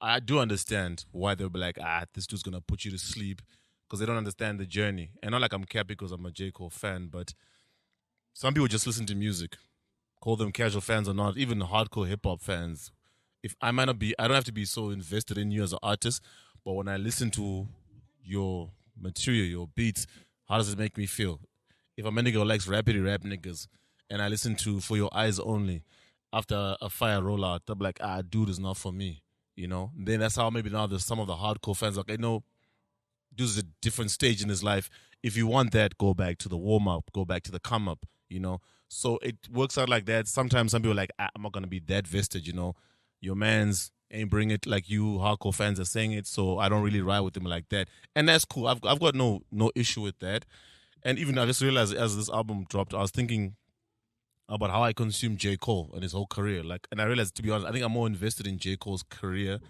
I do understand why they'll be like, this dude's going to put you to sleep, because they don't understand the journey. And not like I'm capped because I'm a J. Cole fan, but some people just listen to music, call them casual fans or not, even hardcore hip-hop fans. If I might not be, I don't have to be so invested in you as an artist, but when I listen to your material, your beats, how does it make me feel? If I'm a nigga who likes rapidy rap niggas and I listen to For Your Eyes Only after a fire rollout, they'll be like, dude is not for me, you know? Then that's how maybe now there's some of the hardcore fans like, dude's a different stage in his life. If you want that, go back to the warm-up, go back to the come-up, you know? So it works out like that. Sometimes some people are like, I'm not going to be that vested, you know? Your man's ain't bring it like you hardcore fans are saying it, so I don't really ride with him like that. And that's cool. I've got no issue with that. And even I just realized as this album dropped, I was thinking about how I consume J. Cole and his whole career. And I realized, to be honest, I think I'm more invested in J. Cole's career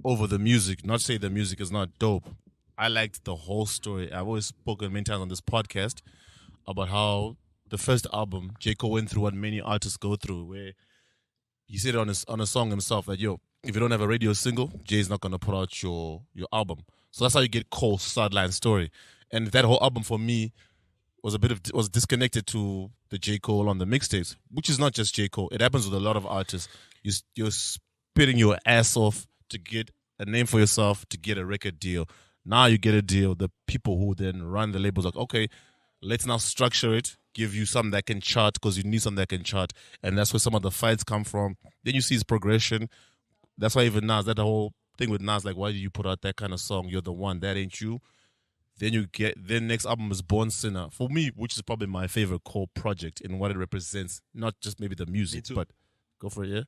over the music. Not to say the music is not dope. I liked the whole story. I've always spoken many times on this podcast about how the first album, J. Cole went through what many artists go through, where he said on a song himself that, if you don't have a radio single, Jay's not going to put out your album. So that's how you get Cole's sideline story. And that whole album for me was was disconnected to the J. Cole on the mixtapes, which is not just J. Cole. It happens with a lot of artists. You're spitting your ass off to get a name for yourself, to get a record deal. Now you get a deal. The people who then run the labels are like, okay, let's now structure it, give you something that can chart, because you need something that can chart. And that's where some of the fights come from. Then you see his progression. That's why even Nas, that whole thing with Nas, like, why do you put out that kind of song? You're the one, that ain't you. Then next album is Born Sinner. For me, which is probably my favorite Cole project in what it represents. Not just maybe the music, but go for it, yeah?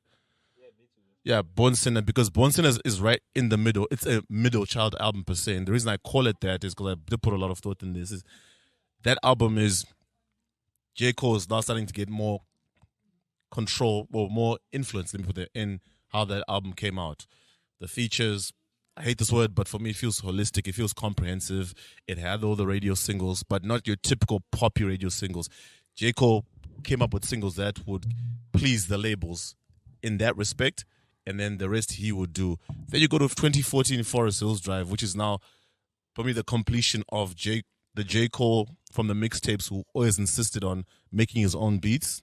Yeah, Born Sinner, because Born Sinner is right in the middle. It's a middle child album per se. And the reason I call it that is because I did put a lot of thought in this. Is that album is J. Cole is now starting to get more control or more influence, let me put it, in how that album came out. The features, I hate this word, but for me it feels holistic, it feels comprehensive. It had all the radio singles, but not your typical poppy radio singles. J. Cole came up with singles that would please the labels in that respect, and then the rest he would do. Then you go to 2014 Forest Hills Drive, which is now, for me, the completion of the J. Cole from the mixtapes who always insisted on making his own beats,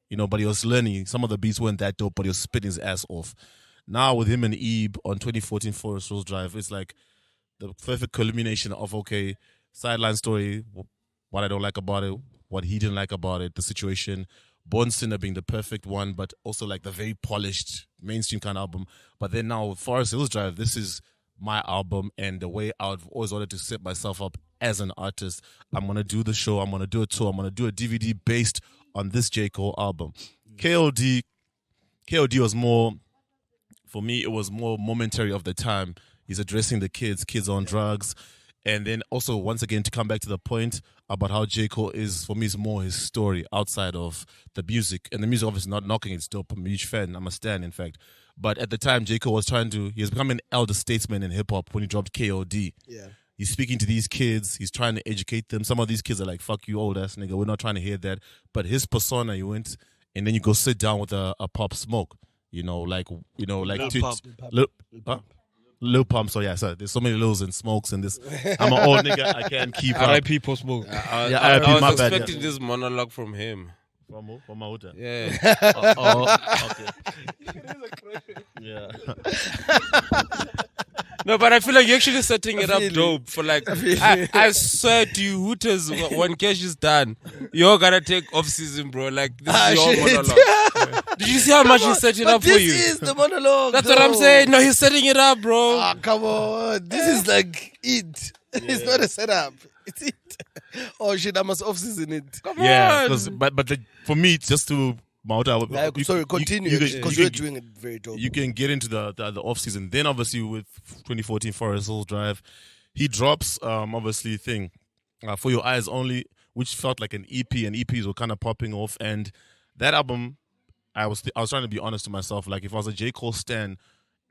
but he was learning. Some of the beats weren't that dope, but he was spitting his ass off. Now with him and Ebe on 2014 Forest Hills Drive, it's like the perfect culmination of, okay, sideline story, what I don't like about it, what he didn't like about it, the situation. Born Sinner being the perfect one, but also like the very polished mainstream kind of album. But then now with Forest Hills Drive, this is my album, and the way I've always wanted to set myself up as an artist. I'm going to do the show, I'm going to do a tour, I'm going to do a DVD based on this J. Cole album. KOD was more, for me, it was more momentary of the time. He's addressing the kids on drugs. And then also, once again, to come back to the point about how J. Cole is, for me, is more his story outside of the music. And the music, obviously, not knocking, it's dope. I'm a huge fan. I'm a stan, in fact. But at the time, J. Cole was he has become an elder statesman in hip-hop when he dropped KOD. Yeah. He's speaking to these kids. He's trying to educate them. Some of these kids are like, fuck you, old ass nigga. We're not trying to hear that. But his persona, you went, and then you go sit down with a Pop Smoke. Like Lil Pump, so yeah, so there's so many Lils and Smokes in this. I'm an old nigga, I can't keep up. R.I.P. Post Smoke. I was expecting this monologue from him. From Mahuta. Yeah. Okay. Yeah. No, but I feel like you're actually setting it up dope for like, I swear to you, Hooters, when cash is done, you're gonna take off season, bro. Like, this is your monologue. Did you see how much he's setting up for you? This is the monologue. That's what I'm saying. No, he's setting it up, bro. Ah, come on. This is like it. It's not a setup. It's it. Oh shit, I must off season it. Come Yeah, on. but for me, just to Mauta, Sorry, continue because you're doing it very dope. You can get into the off season. Then obviously with 2014 Forest Hills Drive, he drops obviously thing For Your Eyes Only, which felt like an EP, and EPs were kind of popping off. And that album, I was trying to be honest to myself. Like if I was a J.Cole stan,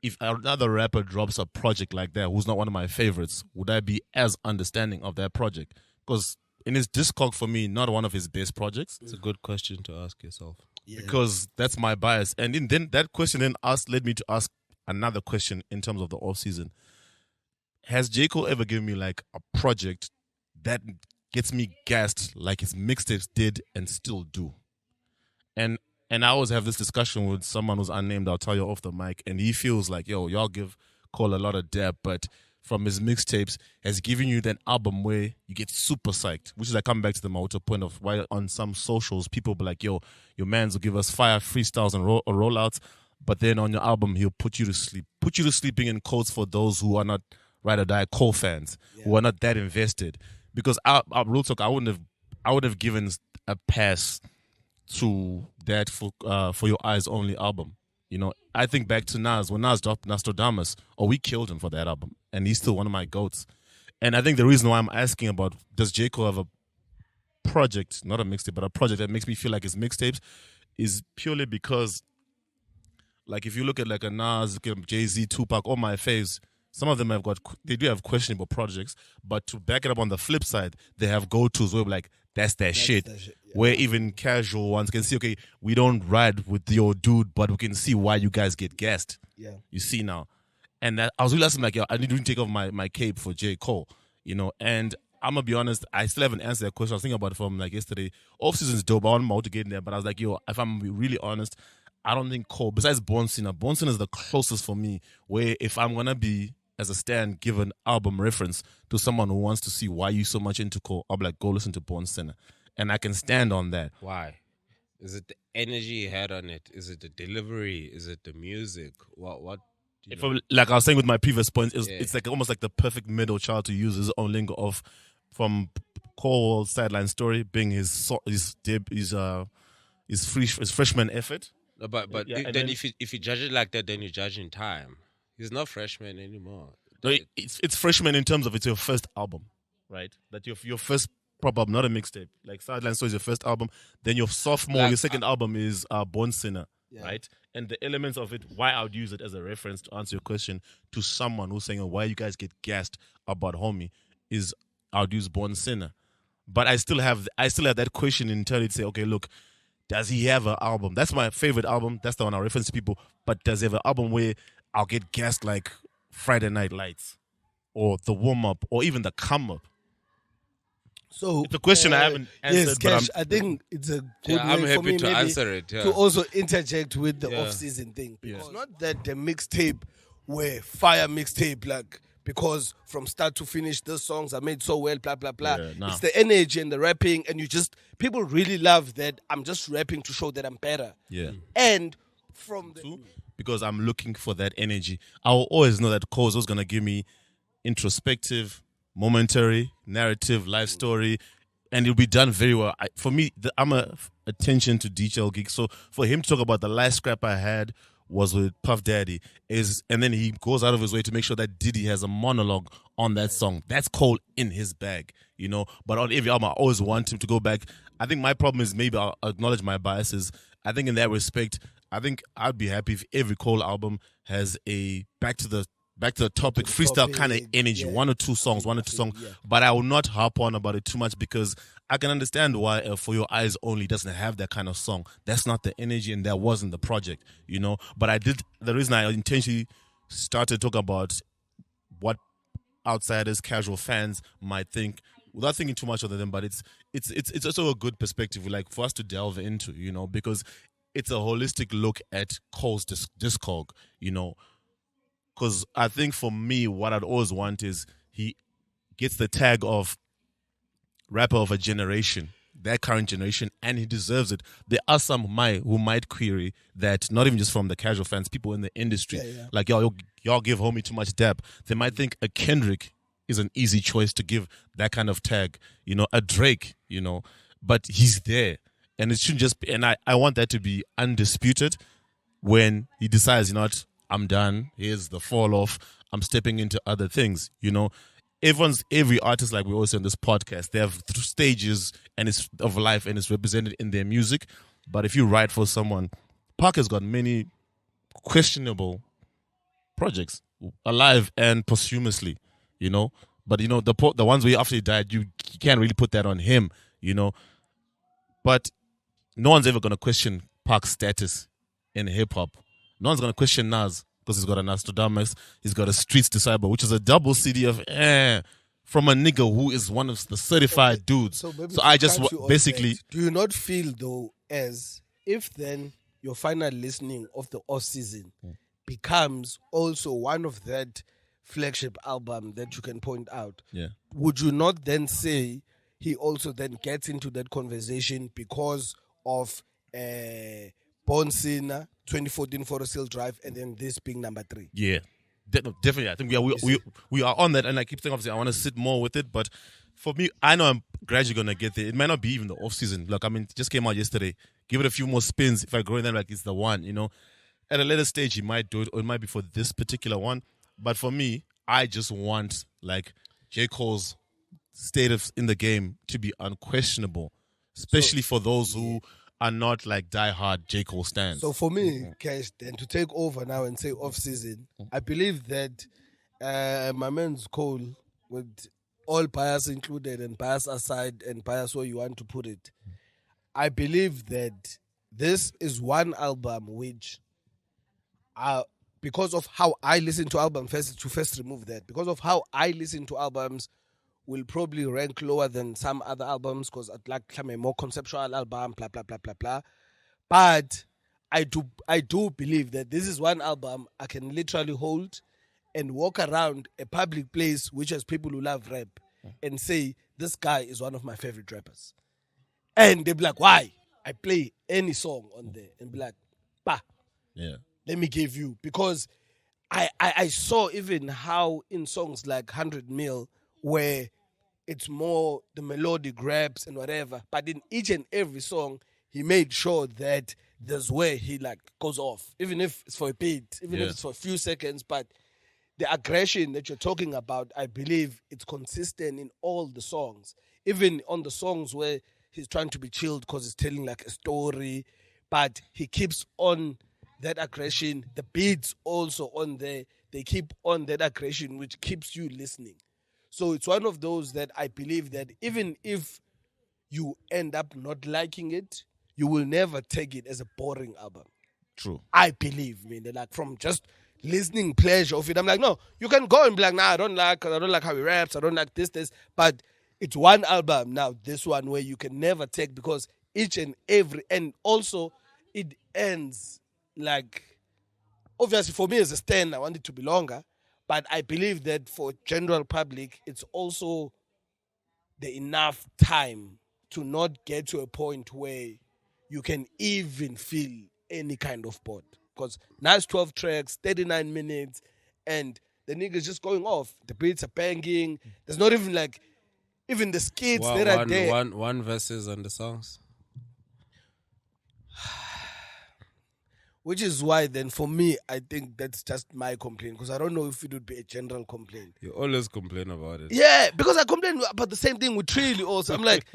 if another rapper drops a project like that, who's not one of my favorites, would I be as understanding of that project? Because in his discog, for me, not one of his best projects. It's a good question to ask yourself. Yeah. Because that's my bias. And then that question led me to ask another question in terms of the off season. Has J. Cole ever given me like a project that gets me gassed like his mixtapes did and still do? And I always have this discussion with someone who's unnamed, I'll tell you off the mic, and he feels like, y'all give Cole a lot of depth, but from his mixtapes has given you that album where you get super psyched, which is I come back to the Mauta point of why on some socials people be like, your mans will give us fire freestyles and rollouts, but then on your album he'll put you to sleeping in quotes for those who are not ride or die Cole fans, who are not that invested. Because our real talk, I wouldn't have given a pass to that For Your Eyes Only album. You know, I think back to Nas, when Nas dropped Nostradamus, we killed him for that album, and he's still one of my GOATs. And I think the reason why I'm asking about does J. Cole have a project, not a mixtape, but a project that makes me feel like his mixtapes, is purely because, like, if you look at like a Nas, Jay-Z, Tupac, all my faves, some of them they do have questionable projects, but to back it up on the flip side, they have go-tos where like, that's that shit. Yeah. Where even casual ones can see, okay, we don't ride with your dude, but we can see why you guys get gassed. Yeah. You see now. And I was really asking, like, I need to take off my cape for J. Cole, you know. And I'm going to be honest, I still haven't answered that question. I was thinking about it from like yesterday. Off-season's dope. I want Mo to get in there, but I was like, if I'm really honest, I don't think Cole, besides Born Sinner is the closest for me, where if I'm going to be, as a stand, give an album reference to someone who wants to see why you so much into Cole, I'll be like, go listen to Born Sinner. And I can stand on that. Why? Is it the energy you had on it? Is it the delivery? Is it the music? What? Like I was saying with my previous point, it's like almost like the perfect middle child to use his own lingo of from Cole Sideline Story being his freshman effort. No, but then if you judge it like that, then you judge in time. He's not freshman anymore. No, it's freshman in terms of it's your first album, right? That your first proper album, not a mixtape. Like Sideline Story is your first album. Then your sophomore, your second album is Born Sinner, right? And the elements of it, why I would use it as a reference to answer your question to someone who's saying, why you guys get gassed about Homie, is I would use Born Sinner. But I still have that question internally to say, okay, look, does he have an album? That's my favorite album. That's the one I reference to people. But does he have an album where I'll get gassed like Friday Night Lights or The Warm Up or even The Come Up? So it's a question I haven't answered. Yes, Cash, I think it's a good I'm way happy for me to maybe answer it. to also interject with the off-season thing. Because not that the mixtape were fire mixtape, like, because from start to finish, the songs are made so well, blah, blah, blah. Yeah, nah. It's the energy and the rapping, and people really love that I'm just rapping to show that I'm better. Yeah. And from the... Because I'm looking for that energy. I will always know that Cole was going to give me introspective, momentary, narrative, life story, and it'll be done very well. For me, I'm a attention to detail geek. So for him to talk about the last scrap I had was with Puff Daddy, and then he goes out of his way to make sure that Diddy has a monologue on that song. That's Cole in his bag, you know. But on every album, I always want him to go back. I think my problem is maybe I'll acknowledge my biases. I think in that respect, I think I'd be happy if every Cole album has a back to the topic freestyle kind of energy, one or two songs. But I will not harp on about it too much because I can understand why For Your Eyes Only doesn't have that kind of song. That's not the energy, and that wasn't the project, you know. But the reason I intentionally started talking about what outsiders, casual fans might think, without thinking too much of them, but it's also a good perspective, like, for us to delve into, you know, because it's a holistic look at Cole's discog, you know. Because I think for me, what I'd always want is he gets the tag of rapper of a generation, that current generation, and he deserves it. There are some who might query that, not even just from the casual fans, people in the industry, like, y'all give Homie too much depth. They might think a Kendrick is an easy choice to give that kind of tag, you know, a Drake, you know, but he's there. And it shouldn't just be, and I want that to be undisputed when he decides, you know what, I'm done. Here's the fall off. I'm stepping into other things, you know. Every artist, like we always say on this podcast, they have stages and it's of life and it's represented in their music. But if you write for someone, Park has got many questionable projects, alive and posthumously, you know. But you know, the ones where after he died, you can't really put that on him, you know. But no one's ever gonna question Park's status in hip hop. No one's gonna question Nas because he's got a Nostradamus, he's got a Streets Disciple, which is a double CD of from a nigga who is one of the certified dudes. So I just basically. Do you not feel though as if then your final listening of the off season becomes also one of that flagship album that you can point out? Yeah. Would you not then say he also then gets into that conversation because of Bonsina, 2014 Photo Sale Drive, and then this being number 3? Yeah, definitely. I think we are on that, and I keep saying obviously I want to sit more with it, but for me, I know I'm gradually gonna get there. It might not be even the off season. Like, I mean, it just came out yesterday. Give it a few more spins. If I go in there, like it's the one, you know. At a later stage, he might do it, or it might be for this particular one. But for me, I just want like J.Cole's status in the game to be unquestionable, especially for those who are not like diehard J.Cole stans. So for me, Cash, then to take over now and say off season, I believe that my man's Cole, with all bias included and bias aside and bias where you want to put it, I believe that this is one album which, because of how I listen to albums, first remove that, because of how I listen to albums, will probably rank lower than some other albums because I'd like a more conceptual album, blah, blah, blah, blah, blah. But I do believe that this is one album I can literally hold and walk around a public place which has people who love rap and say, this guy is one of my favorite rappers. And they'll be like, why? I play any song on there and be like, bah. Yeah. Let me give you. Because I saw even how in songs like 100 Mil, where it's more the melodic raps and whatever, but in each and every song, he made sure that there's where he like goes off, even if it's for a beat, even if it's for a few seconds, but the aggression that you're talking about, I believe it's consistent in all the songs, even on the songs where he's trying to be chilled because he's telling like a story, but he keeps on that aggression. The beats also on there, they keep on that aggression, which keeps you listening. So it's one of those that I believe that even if you end up not liking it, you will never take it as a boring album. True. I believe, like from just listening pleasure of it, I'm like, no, you can go and be like, nah, I don't like how he raps, I don't like this, but it's one album now, this one where you can never take, because each and every, and also it ends like, obviously for me as a stan, I want it to be longer. But I believe that for general public, it's also the enough time to not get to a point where you can even feel any kind of bored. Because now it's 12 tracks, 39 minutes, and the nigga's just going off. The beats are banging. There's not even like, even the skits that are there. One verses on the songs. Which is why then for me, I think that's just my complaint, because I don't know if it would be a general complaint. You always complain about it. Yeah, because I complain about the same thing with Trea also. I'm like,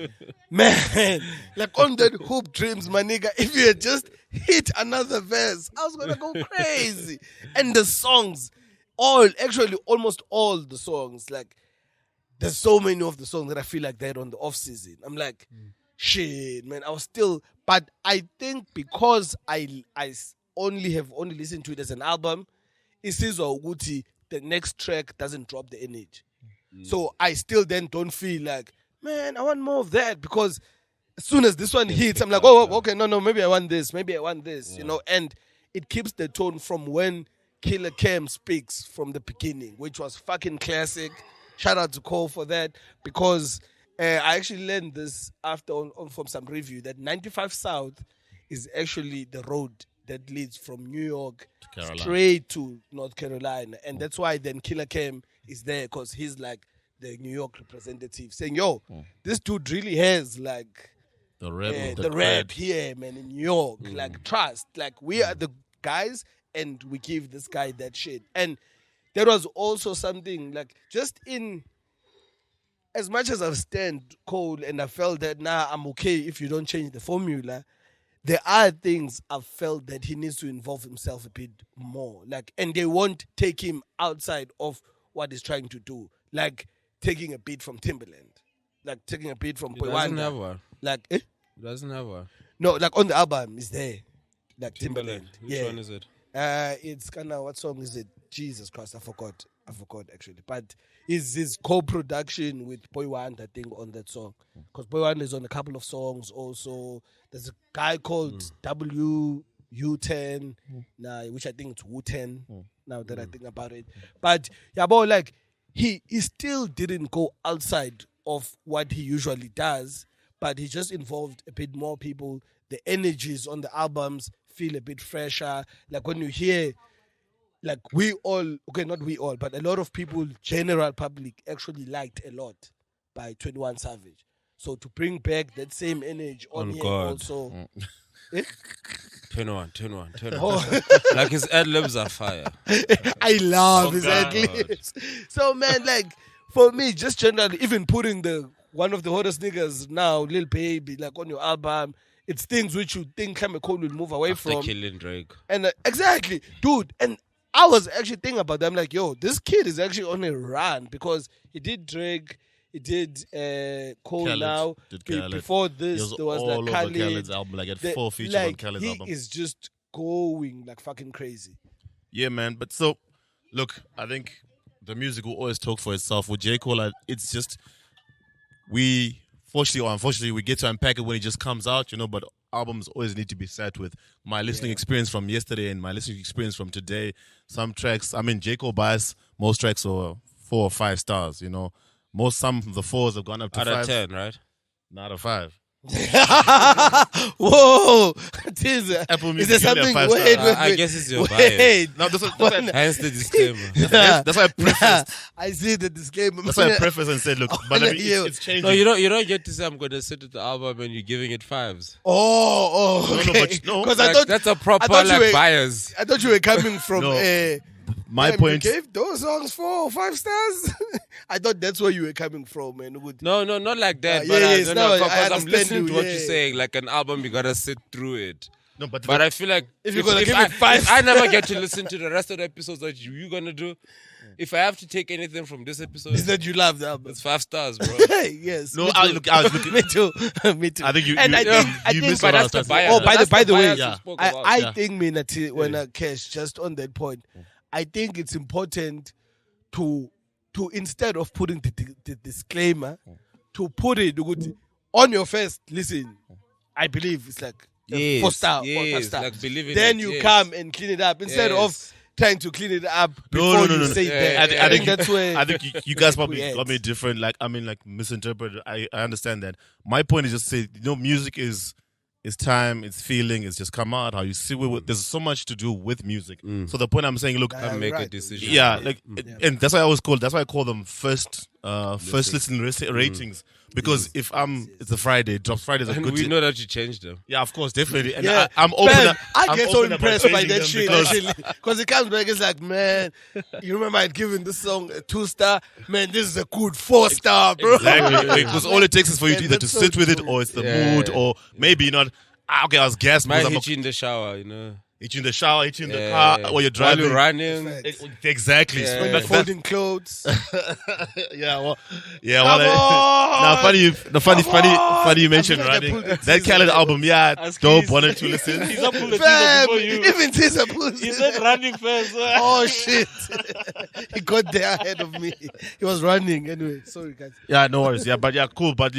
man, like on that Hoop Dreams, my nigga, if you had just hit another verse, I was going to go crazy. And the songs, almost all the songs, like, there's so many of the songs that I feel like they're on the off season. I'm like, shit, man, I was still, but I think because I only listened to it as an album, it says Guti, the next track doesn't drop the energy. So I still then don't feel like, man, I want more of that, because as soon as this one hits, I'm like, oh, okay, no, maybe I want this, you know, and it keeps the tone from when Killer Cam speaks from the beginning, which was fucking classic. Shout out to Cole for that, because I actually learned this after from some review that 95 South is actually the road that leads from New York straight to North Carolina. And that's why then Killer Cam is there, because he's like the New York representative saying, yo, this dude really has like The rap, the rap here, man, in New York. Like, trust. Like, we are the guys, and we give this guy that shit. And there was also something, like, just in, as much as I stand Cole, and I felt that, I'm okay if you don't change the formula, there are things I felt that he needs to involve himself a bit more. Like, and they won't take him outside of what he's trying to do. Like, taking a beat from Timberland. Like, taking a beat from He doesn't Poiwanda. have one. Like, He doesn't have one. no, like on the album, it's there. Like Timberland. Which one is it? It's kind of, what song is it? Jesus Christ, I forgot actually. But it's his co-production with Poiwanda thing on that song. Because Poiwanda is on a couple of songs also. There's a guy called WU10, which I think it's Wu10, now that I think about it. But, yeah, but like, he still didn't go outside of what he usually does, but he just involved a bit more people. The energies on the albums feel a bit fresher. Like when you hear, like we all, okay, not we all, but a lot of people, general public, actually liked a lot by 21 Savage. So to bring back that same energy on here God. also. 21. Oh. Like his ad-libs are fire. I love his God. ad-libs. So man, like for me, just generally, even putting one of the hottest niggas now, Lil Baby, like on your album, it's things which you think Cole will move away After from. killing Drake. And exactly, dude. And I was actually thinking about that. I'm like, yo, this kid is actually on a run because he did Drake, he did Cole Khaled, now. did Khaled. Before He this, was there was all like over Khaled. Khaled's album. Like, had 4 features on Khaled's he album. is just going like fucking crazy. Yeah, man. But so, look, I think the music will always talk for itself. With J.Cole, it's just, fortunately or unfortunately, we get to unpack it when it just comes out, but albums always need to be sat with. My listening experience from yesterday and my listening experience from today, some tracks, J.Cole buys most tracks are 4 or 5 stars, Some of the 4s have gone up to Out 5. of 10, right? Not a 5. Whoa, Tiza. Apple Is Music there only a something? 5 Wait, stars. I guess it's your bias. Wait. No, that's Hence the disclaimer. why I prefaced. I see the disclaimer. That's why I prefaced and said, look, but it's changing. No, you don't get to say I'm gonna sit with the album and you're giving it 5s. Oh, No, okay. but no. Because Like, I thought that's a proper thought you were- bias. I thought you were coming from No. My damn, point. You gave those songs 4 or 5 stars. I thought that's where you were coming from, man. No, not like that. Yeah, but yes, no, I because I'm understand listening you, to what yeah. you're saying. Like an album, you gotta sit through it. No, but But I feel like If you're gonna give it 5 if I never get to listen to the rest of the episodes that you're gonna do, if I have to take anything from this episode, is that you love the album? it's 5 stars, bro. Yes. No, me I too. was looking. Me too. Me too. I think you. And you, I think- I you think- missed But what I that's was the trying to say. bias. Oh, by That's the way, bias you yeah. spoke about. I Yeah. think, when Cash, just on that point, I think it's important to instead of putting the disclaimer, to put it on your first listen. I believe it's like Yes, 4 star, 4 yes, star. like believe in Then it, you yes. come and clean it up instead of Yes. trying to clean it up No, before no, you no. say Yeah, that. I I think think- that's where I think you guys probably we got me different. Misinterpreted. I understand that. My point is just say, music is time, it's feeling, it's just come out how you see. There's so much to do with music. So the point I'm saying, look, Yeah, Make a right. decision. yeah, and that's why I call them first listen ratings, because if it's a Friday, drops Fridays are And good. we know that you changed them. Yeah, of course, definitely. And Yeah, I'm open. man, I I'm get so open about impressed by changing that them shit because- actually, because it comes back. It's like, man, you remember I'd given this song a 2 star. Man, this is a good 4 star, bro. Exactly, because all it takes is for you Yeah, to either to that's so sit with it true. or it's the Yeah. mood, or maybe you're not. Okay, I was gassed Might because I'm hit you in the shower, hit you in the shower, hit you in the Yeah. car, or you're While driving. you're running. Exactly. Yeah. So When that- you're folding clothes. yeah, well, Come on! now funny you mentioned I feel like I running. pulled the That teaser Khaled there. album, yeah, As dope. Keys- Wanted to listen. He's up on the Fam, before you. even Tisa pulls He said running first. Oh shit! He got there ahead of me. He was running anyway. Sorry, guys. Yeah, no worries. Yeah, but yeah, cool. But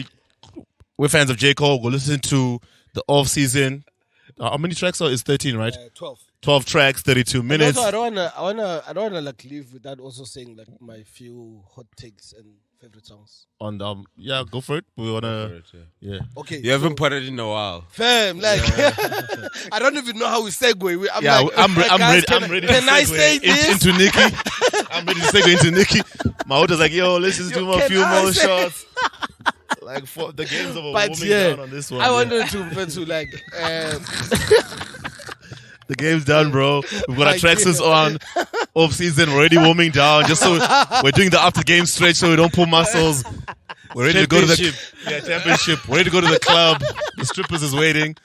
we're fans of J.Cole. Go listen to the off season. How many tracks are? It's 13, right? 12. 12 tracks, 32 And minutes. also, I wanna like leave without also saying like my few hot takes and favorite songs. On yeah, go for it. We wanna, yeah. Okay. You haven't put it in a while. Fam, like I don't even know how we segue. I'm Yeah, like, I'm guys, ready. I'm ready. Can to I segue say this? into Nikki? I'm ready to segue into Nikki. My daughter's like, yo, let's just do a Can few I more say- shots. Like for the games of a But warming yeah, down on this one. I yeah. wanted to like. The game's done, bro. We've got our Like, tracksuits yeah. on. Off season, we're already warming down. Just so we're doing the after game stretch, so we don't pull muscles. We're ready to go to the championship. We're ready to go to the club. The strippers is waiting.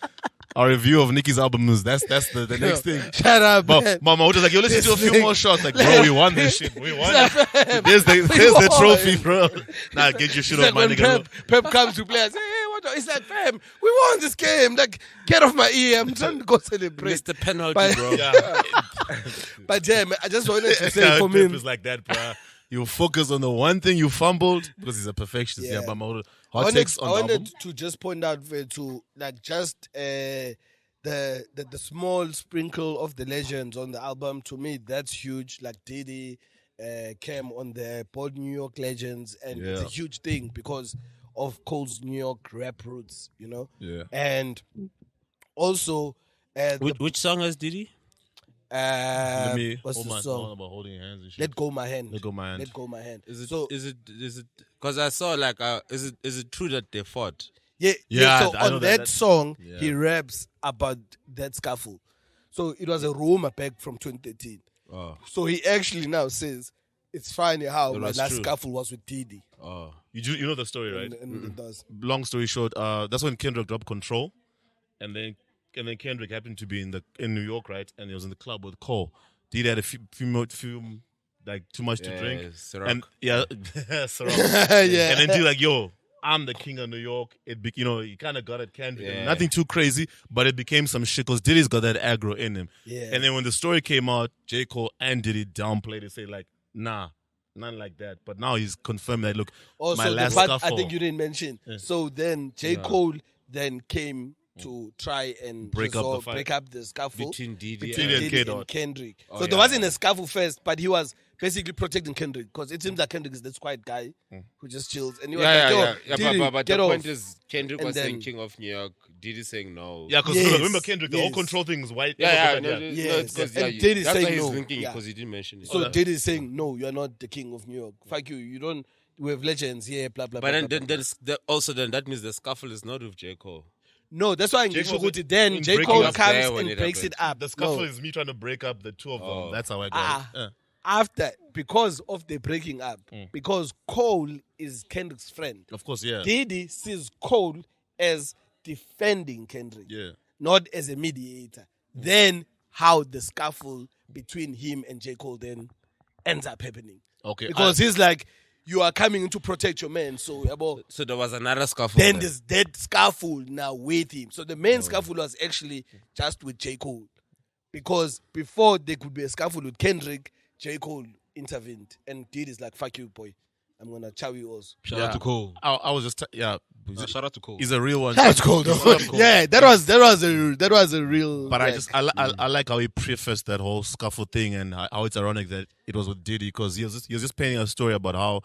Our review of Nicki's album is that's the next thing. Shut up, man. But Mama was just like, yo, listen to a few more shots. Like, bro, we won this shit. We won it. There's We the won. trophy, bro. Nah, get your shit It's off, like my when nigga. Pep comes to play, I say, hey, what? It's like, fam, we won this game. Like, get off my ear. I'm trying to go celebrate. Missed the penalty, But- bro. Yeah. But yeah, man, I just wanted to say Yeah, for Pep me, is like that, bro. You focus on the one thing you fumbled because he's a perfectionist. Yeah. Yeah, but my I hot wanted, takes I on the album. wanted to just point out to like just the small sprinkle of the legends on the album. To me, that's huge. Like Diddy came on the bold New York legends, and it's a Yeah. huge thing because of Cole's New York rap roots, you know. Yeah. And also, Which song has Diddy? Let me what's hold the my song? song about holding hands and shit. Let Go My Hand. Let Go My Hand. Let Go My Hand. Is it? So Is it? Because I saw like, is it true that they fought? yeah. Yeah, So I know on that. that song, Yeah. he raps about that scuffle. So it was a rumor back from 2013. Oh, So he actually now says it's funny how It my was last true. scuffle was with Diddy. oh. You know the story, right? And it does. Long story short, that's when Kendrick dropped Control, and then Kendrick happened to be in New York, right? And he was in the club with Cole. Diddy had a few like too much to drink, Ciroc. and Ciroc. Yeah. And then Diddy like, yo, I'm the king of New York. He kind of got at Kendrick. Yeah. Nothing too crazy, but it became some shit because Diddy's got that aggro in him. Yeah. And then when the story came out, J.Cole and Diddy downplayed it, say like, nah, none like that. But now he's confirmed that, look, Also, my the last part I scuffle. think you didn't mention. So then J. Cole then came to try and Break up the fight. break up the scuffle Between Diddy between and Diddy K-Dot. and Kendrick. Oh, So there yeah. wasn't a scuffle first, but he was basically protecting Kendrick because it seems that Kendrick is this quiet guy who just chills. And he was like, yo, Diddy, But get the off. point is, Kendrick And was saying then- King of New York. Diddy saying no. Yeah, because Yes, remember Kendrick, the whole yes. control thing is white. Yeah, yeah. Yes, because and Diddy that's why saying he's no. linking it Yeah. because he didn't mention it. So Diddy is saying, no, you're not the king of New York. Fuck you. You don't. We have legends here, blah, blah, but blah. then, blah, then, blah. then that means the scuffle is not with J. Cole. No, that's why J. Cole Ngishukuti then in J. breaking Cole up comes there when and it breaks it happened. up. The scuffle No. is me trying to break up the two of them. Oh. That's how I got it. After, because of the breaking up, because Cole is Kendrick's friend, Of course, yeah. Diddy sees Cole as defending Kendrick, Yeah. not as a mediator. Then how the scuffle between him and J. Cole then ends up happening. Okay. Because he's like, you are coming in to protect your man. So about, So there was another scuffle. then there. there's that scuffle now with him. So the main scuffle was actually just with J. Cole. Because before there could be a scuffle with Kendrick, J. Cole intervened. And Diddy's like, fuck you, boy. I'm going to chow you also. Shout out to Cole. I was just, No, shout out to Cole. he's a real one. That's cool, though. Yeah, that was a real. But like, I like how he prefaced that whole scuffle thing and how it's ironic that it was with Diddy because he was just painting a story about how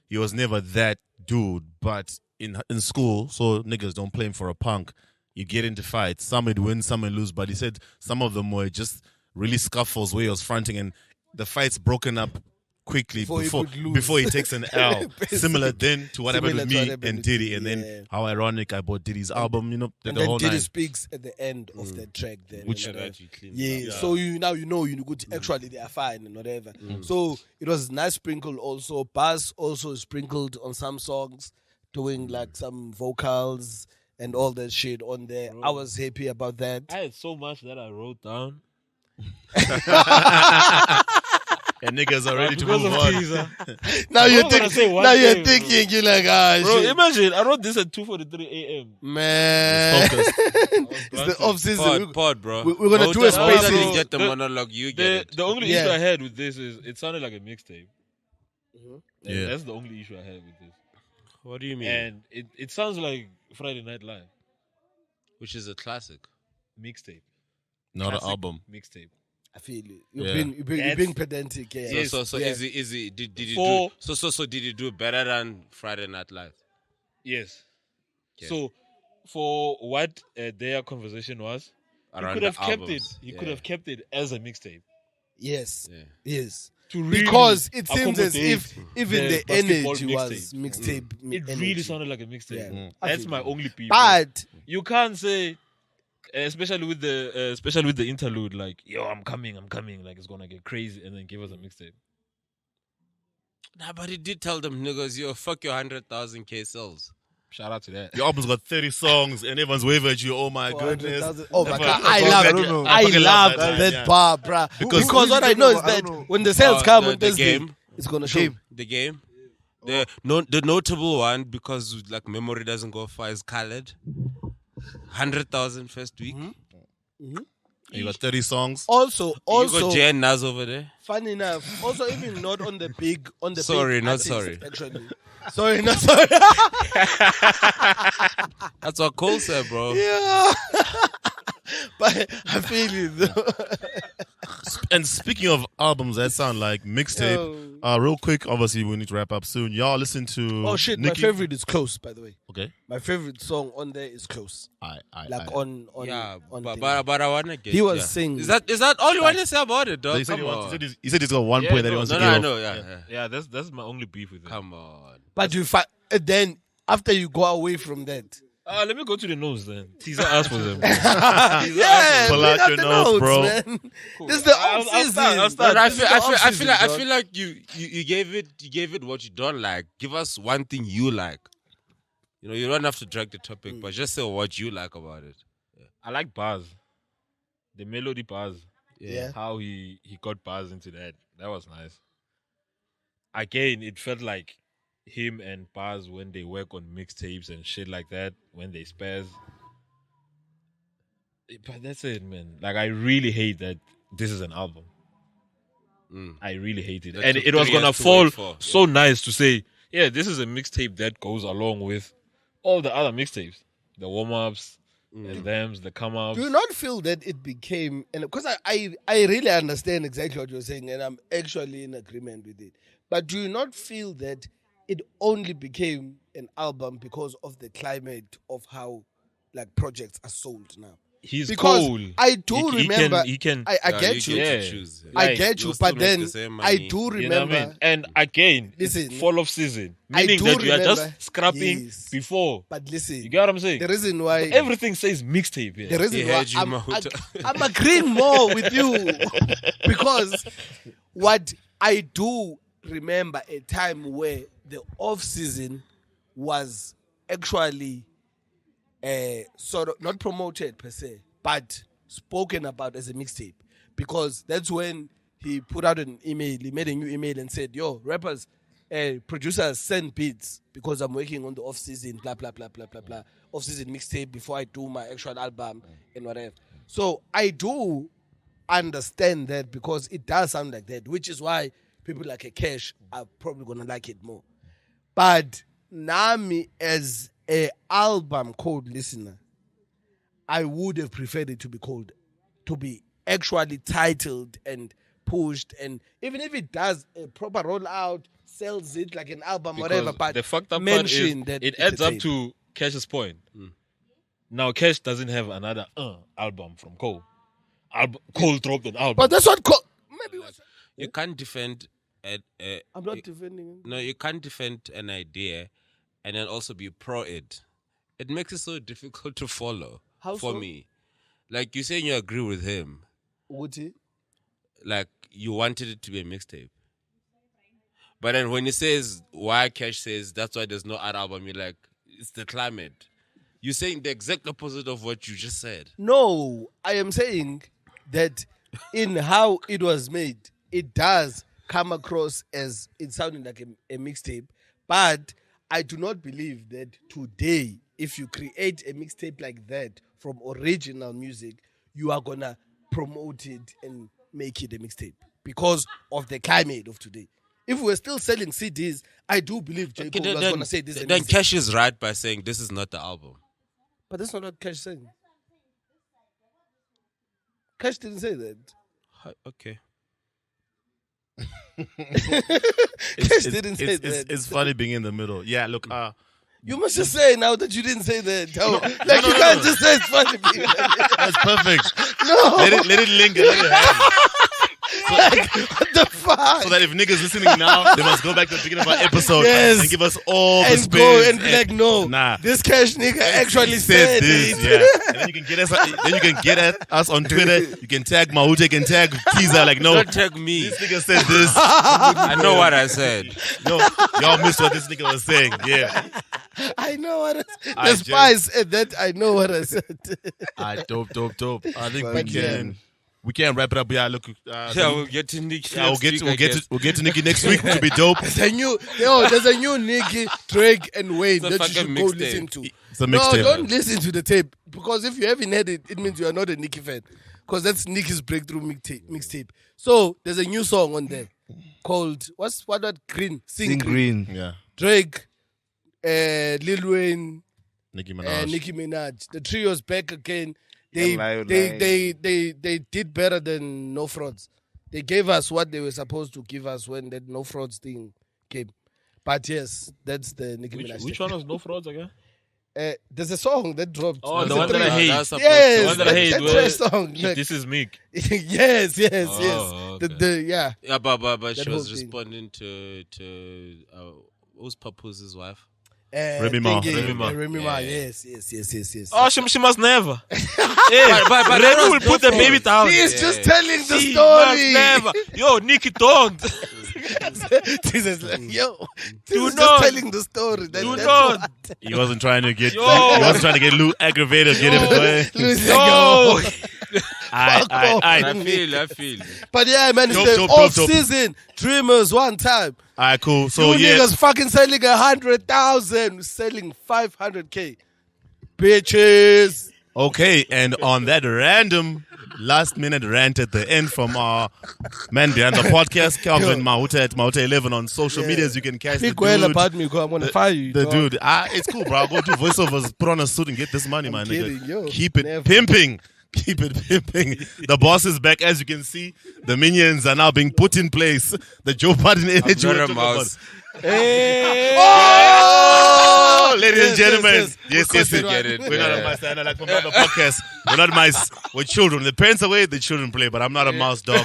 he was never that dude, but in school, so niggas don't play him for a punk. You get into fights, some would win, some would lose. But he said some of them were just really scuffles where he was fronting and the fight's broken up quickly Before he could lose. before he takes an L. Similar then to what happened Similar with to what me happened and with Diddy, Diddy, and yeah. then how ironic I bought Diddy's album, and the then whole Diddy nine. speaks at the end of the track. Then, Which- you know, That you cleaned yeah, up. so you know you good. Actually, they are fine and whatever. So it was a nice sprinkle. Also, Buzz also sprinkled on some songs, doing like some vocals and all that shit on there. I was happy about that. I had so much that I wrote down. And niggas are ready to Because move of on. teaser. Now I'm you're not gonna say thinking. one Now you're thing, thinking. You're like, ah, Bro, shit. imagine I wrote this at 2:43 a.m. Man, Focus. it's the off season. Pod, bro. We're gonna do a How does space. he get the The- monologue? You get it. The only Yeah. issue I had with this is it sounded like a mixtape. Yeah. That's the only issue I had with this. What do you mean? And it sounds like Friday Night Live Which is a classic. mixtape. Not an Classic album. Mixtape. I feel it. Yeah. You're being pedantic. Yeah. Yes. So yeah. is he did he For- do so did he do better than Friday Night Live? Yes. Okay. So for what their conversation was, he Around could the have kept it. albums. He Yeah. could have kept it as a mixtape. Yes. Yeah. Yes. to really because it seems as if accommodate even the basketball energy was mixtape. It energy. really sounded like a mixtape. Yeah. That's my only beef. But You can't say, especially with the interlude, like, yo, I'm coming, like it's gonna get crazy, and then give us a mixtape. Nah, but he did tell them niggas, yo, fuck your 100,000 K sales. Shout out to that. Your album's got 30 songs and everyone's waving at you. Oh my goodness. 400,000. Oh my Never- god, I I fucking love line, that yeah. bar, bruh. Because who what you I know talking is about? I that don't know. when the sales come on the Thursday, game. it's gonna show. The game. The notable one, because like memory doesn't go far, is Khaled. 100,000 first week. You got 30 songs. Also, You got Jay and Naz over there. funny enough, also even not on the big Sorry, big not artists, sorry. Actually, sorry, not sorry. That's what Cole said, bro. Yeah, but I feel it though. And speaking of albums that sound like mixtape, real quick, obviously we need to wrap up soon. Y'all listen to Oh shit, Nicki? my favorite is Close. By the way, Okay. my favorite song on there is Close. On Yeah, on but thing. I wanna get. He was yeah. singing. Is that all you want to say about it, dog? He said Come on. he said he's got one point that he wants No, to I give. know. Yeah. Yeah, that's my only beef with it. Come on. But you then after you go away from that, Let me go to the notes then. Teaser ask for them. yeah, Pull bring out out your the notes, bro. man. This is the I'll off-season. start. But I This is feel, the I feel, I feel off-season, like, I dog. feel like you gave it what you don't like. Give us one thing you like. You know, you don't have to drag the topic, but just say what you like about it. I like bars. The melody bars. Yeah. How he got bars into that. That was nice. Again, it felt like him and Bars when they work on mixtapes and shit like that, when they spares. But that's it, man. Like, I really hate that this is an album. I really hate it. That And took it was 3 gonna years to fall wait for. so nice to say, yeah, this is a mixtape that goes along with all the other mixtapes. The warm-ups, the thems, the come-ups. Do you not feel that it became, and because I really understand exactly what you're saying, and I'm actually in agreement with it, but do you not feel that it only became an album because of the climate of how like projects are sold now? He's Because cool. I do remember, He can. I get you, Yeah. choose. I like, get you, you'll still but make then the same I money. do You know what I remember. mean? And again, Listen, it's fall of season, I meaning do that you are remember- just scrapping Yes. before. But listen, You get what I'm saying? the reason why Everything says mixtape. Yeah. the reason He why heard you, Mahuta. I'm agreeing more with you because what I do remember a time where the off season was actually sort of not promoted per se, but spoken about as a mixtape, because that's when he put out an email. He made a new email and said, "Yo, rappers, producers, send beats because I'm working on the off season, blah blah blah blah blah blah, off season mixtape before I do my actual album and whatever." So I do understand that because it does sound like that, which is why people like a Cash are probably gonna like it more. But Nami as a album code listener, I would have preferred it to be actually titled and pushed, and even if it does a proper rollout, sells it like an album, Because whatever. But the fucked up part mention is that it it's a adds up tape. to Cash's point. Now Cash doesn't have another album from Cole. Cole dropped an album. But that's what maybe. You can't defend. I'm not defending him. No, you can't defend an idea and then also be pro it. It makes it so difficult to follow. How for so? me? Like you saying you agree with him. Would he? Like you wanted it to be a mixtape. But then when he says why Cash says that's why there's no other album, you're like, it's the climate. You're saying the exact opposite of what you just said. No, I am saying that in how it was made, it does come across as it sounding like a mixtape. But I do not believe that today, if you create a mixtape like that from original music, you are gonna promote it and make it a mixtape because of the climate of today. If we're still selling CDs, I do believe J.Cole was gonna say this. is a Then mixtape. Cash is right by saying this is not the album. But that's not what Cash saying. Cash didn't say that. Okay. Cash didn't say that. It's funny being in the middle. Yeah, look, You must just say now that you didn't say that. Like you can't just say it's funny. that's perfect. No. Let it linger. Let it happen. What the fuck? So that if niggas listening now, they must go back to the beginning of our episode Yes. and give us all the And spins. go and be like, no, Nah. this cash nigga actually said this. it. Yeah. And then you can get us. Then you can get at us on Twitter. You can tag Mahute, you can tag Teaser. Like, no, Don't tag me. this nigga said this. I know what I said. No, y'all missed what this nigga was saying. Yeah. I know what I I the spies said that. I know what I said. Dope. I think But we can wrap it up. Yeah, look. Yeah, we'll get to Nick. We'll get to Nikki next week. It'll be dope. There's a new Nicki, Drake, and Wayne It's a that you should fucking go mixtape. listen to. It's a No, mixtape. don't listen to the tape because if you haven't heard it, it means you are not a Nicki fan. Because that's Nicki's breakthrough mixtape. So there's a new song on there called what Green? Sing Green. Yeah, Drake, Lil Wayne, Nicki and Minaj. Nicki Minaj. The trio's back again. Yeah, They did better than No Frauds. They gave us what they were supposed to give us when that No Frauds thing came. But yes, that's the Nicki Minaj. Which one was No Frauds again? There's a song that dropped. Oh, It's the a one that I three- hate. That's Yes, The one that I hate, that where- trash song. Like, This is Meek. yes. Oh, okay. Yeah. Yeah, but That she whole was thing. responding to who's Papoose' wife? Remy Ma. Remy Remy Ma. Ma. Yes. Oh, she must never. But Remy that was will put the no baby down. He is Yeah. just telling the She story. must never. Yo, Nikki, don't. Jesus, like, yo, Do he was not. just telling the story. That, Do that's not. what- He wasn't trying to get. Yo. He wasn't trying to get Lou aggravated. Get him going. Louis like, Yo. yo. I feel. But yeah, man, it's Dope, the dope, off dope. season. Dreamers one time. All right, cool. So You yeah, niggas fucking selling 100,000, selling 500K. Bitches. okay. And on that random last minute rant at the end from our man behind the podcast, Calvin Mahute at Mahute11 on social medias. You can catch the Speak well dude. about me, because I'm going to fire you. The dog. dude, it's cool, bro. I'll go do voiceovers, put on a suit, and get this money, man. kidding, Nigga. yo. Keep it Never. pimping. Keep it pimping. The boss is back, as you can see. The minions are now being put in place. The Joe Budden energy. not we're a talking mouse. about. Oh, ladies and gentlemen. Yes. We'll get it. We're not a mouse. I know, like from other podcasts. We're not mice. We're children. The parents away, the children play. But I'm not a mouse, dog.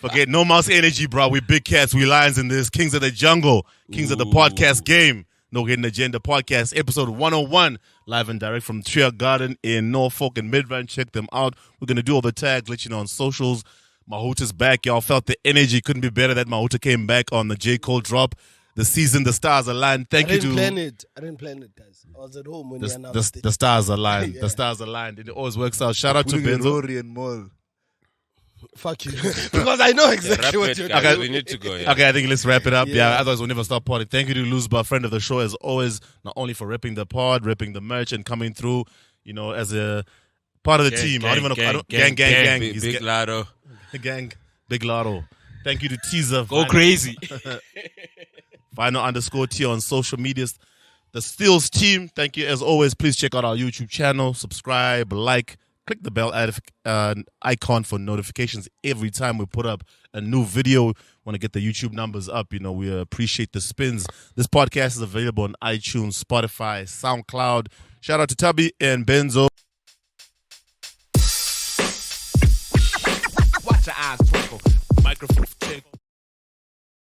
Forget no mouse energy, bro. We big cats. We lions in this. Kings of the jungle. Kings of the podcast game. No Hidden Agenda podcast, episode 101, live and direct from Trea Garden in Norfolk and Midrand. Check them out. We're going to do all the tags, let you know on socials. Mahute's back. Y'all felt the energy. Couldn't be better that Mahute came back on the J.Cole drop. The season, the stars aligned. Thank I you didn't to... plan it, guys. I was at home when you The, announced it. the stars aligned. Yeah. The stars aligned. It always works out. Shout out to Putting Benzo. Rory and Mall. Fuck you. Because I know exactly what Wrap you're it, guys. doing. We need to go. Yeah. Okay, I think let's wrap it up. Yeah, Yeah. otherwise we'll never stop partying. Thank you to Luzba, friend of the show, as always, not only for repping the pod, repping the merch, and coming through, you know, as a part of the team. I don't even know. Gang. Big, He's big Lotto. gang. Big Lotto. Thank you to Teaser. Go crazy. Final_T on social medias. The Steels team, thank you as always. Please check out our YouTube channel, subscribe, like, click the bell icon for notifications every time we put up a new video. Want to get the YouTube numbers up. You know, we appreciate the spins. This podcast is available on iTunes, Spotify, SoundCloud. Shout out to Tubby and Benzo. Watch your eyes twinkle. Microphone check.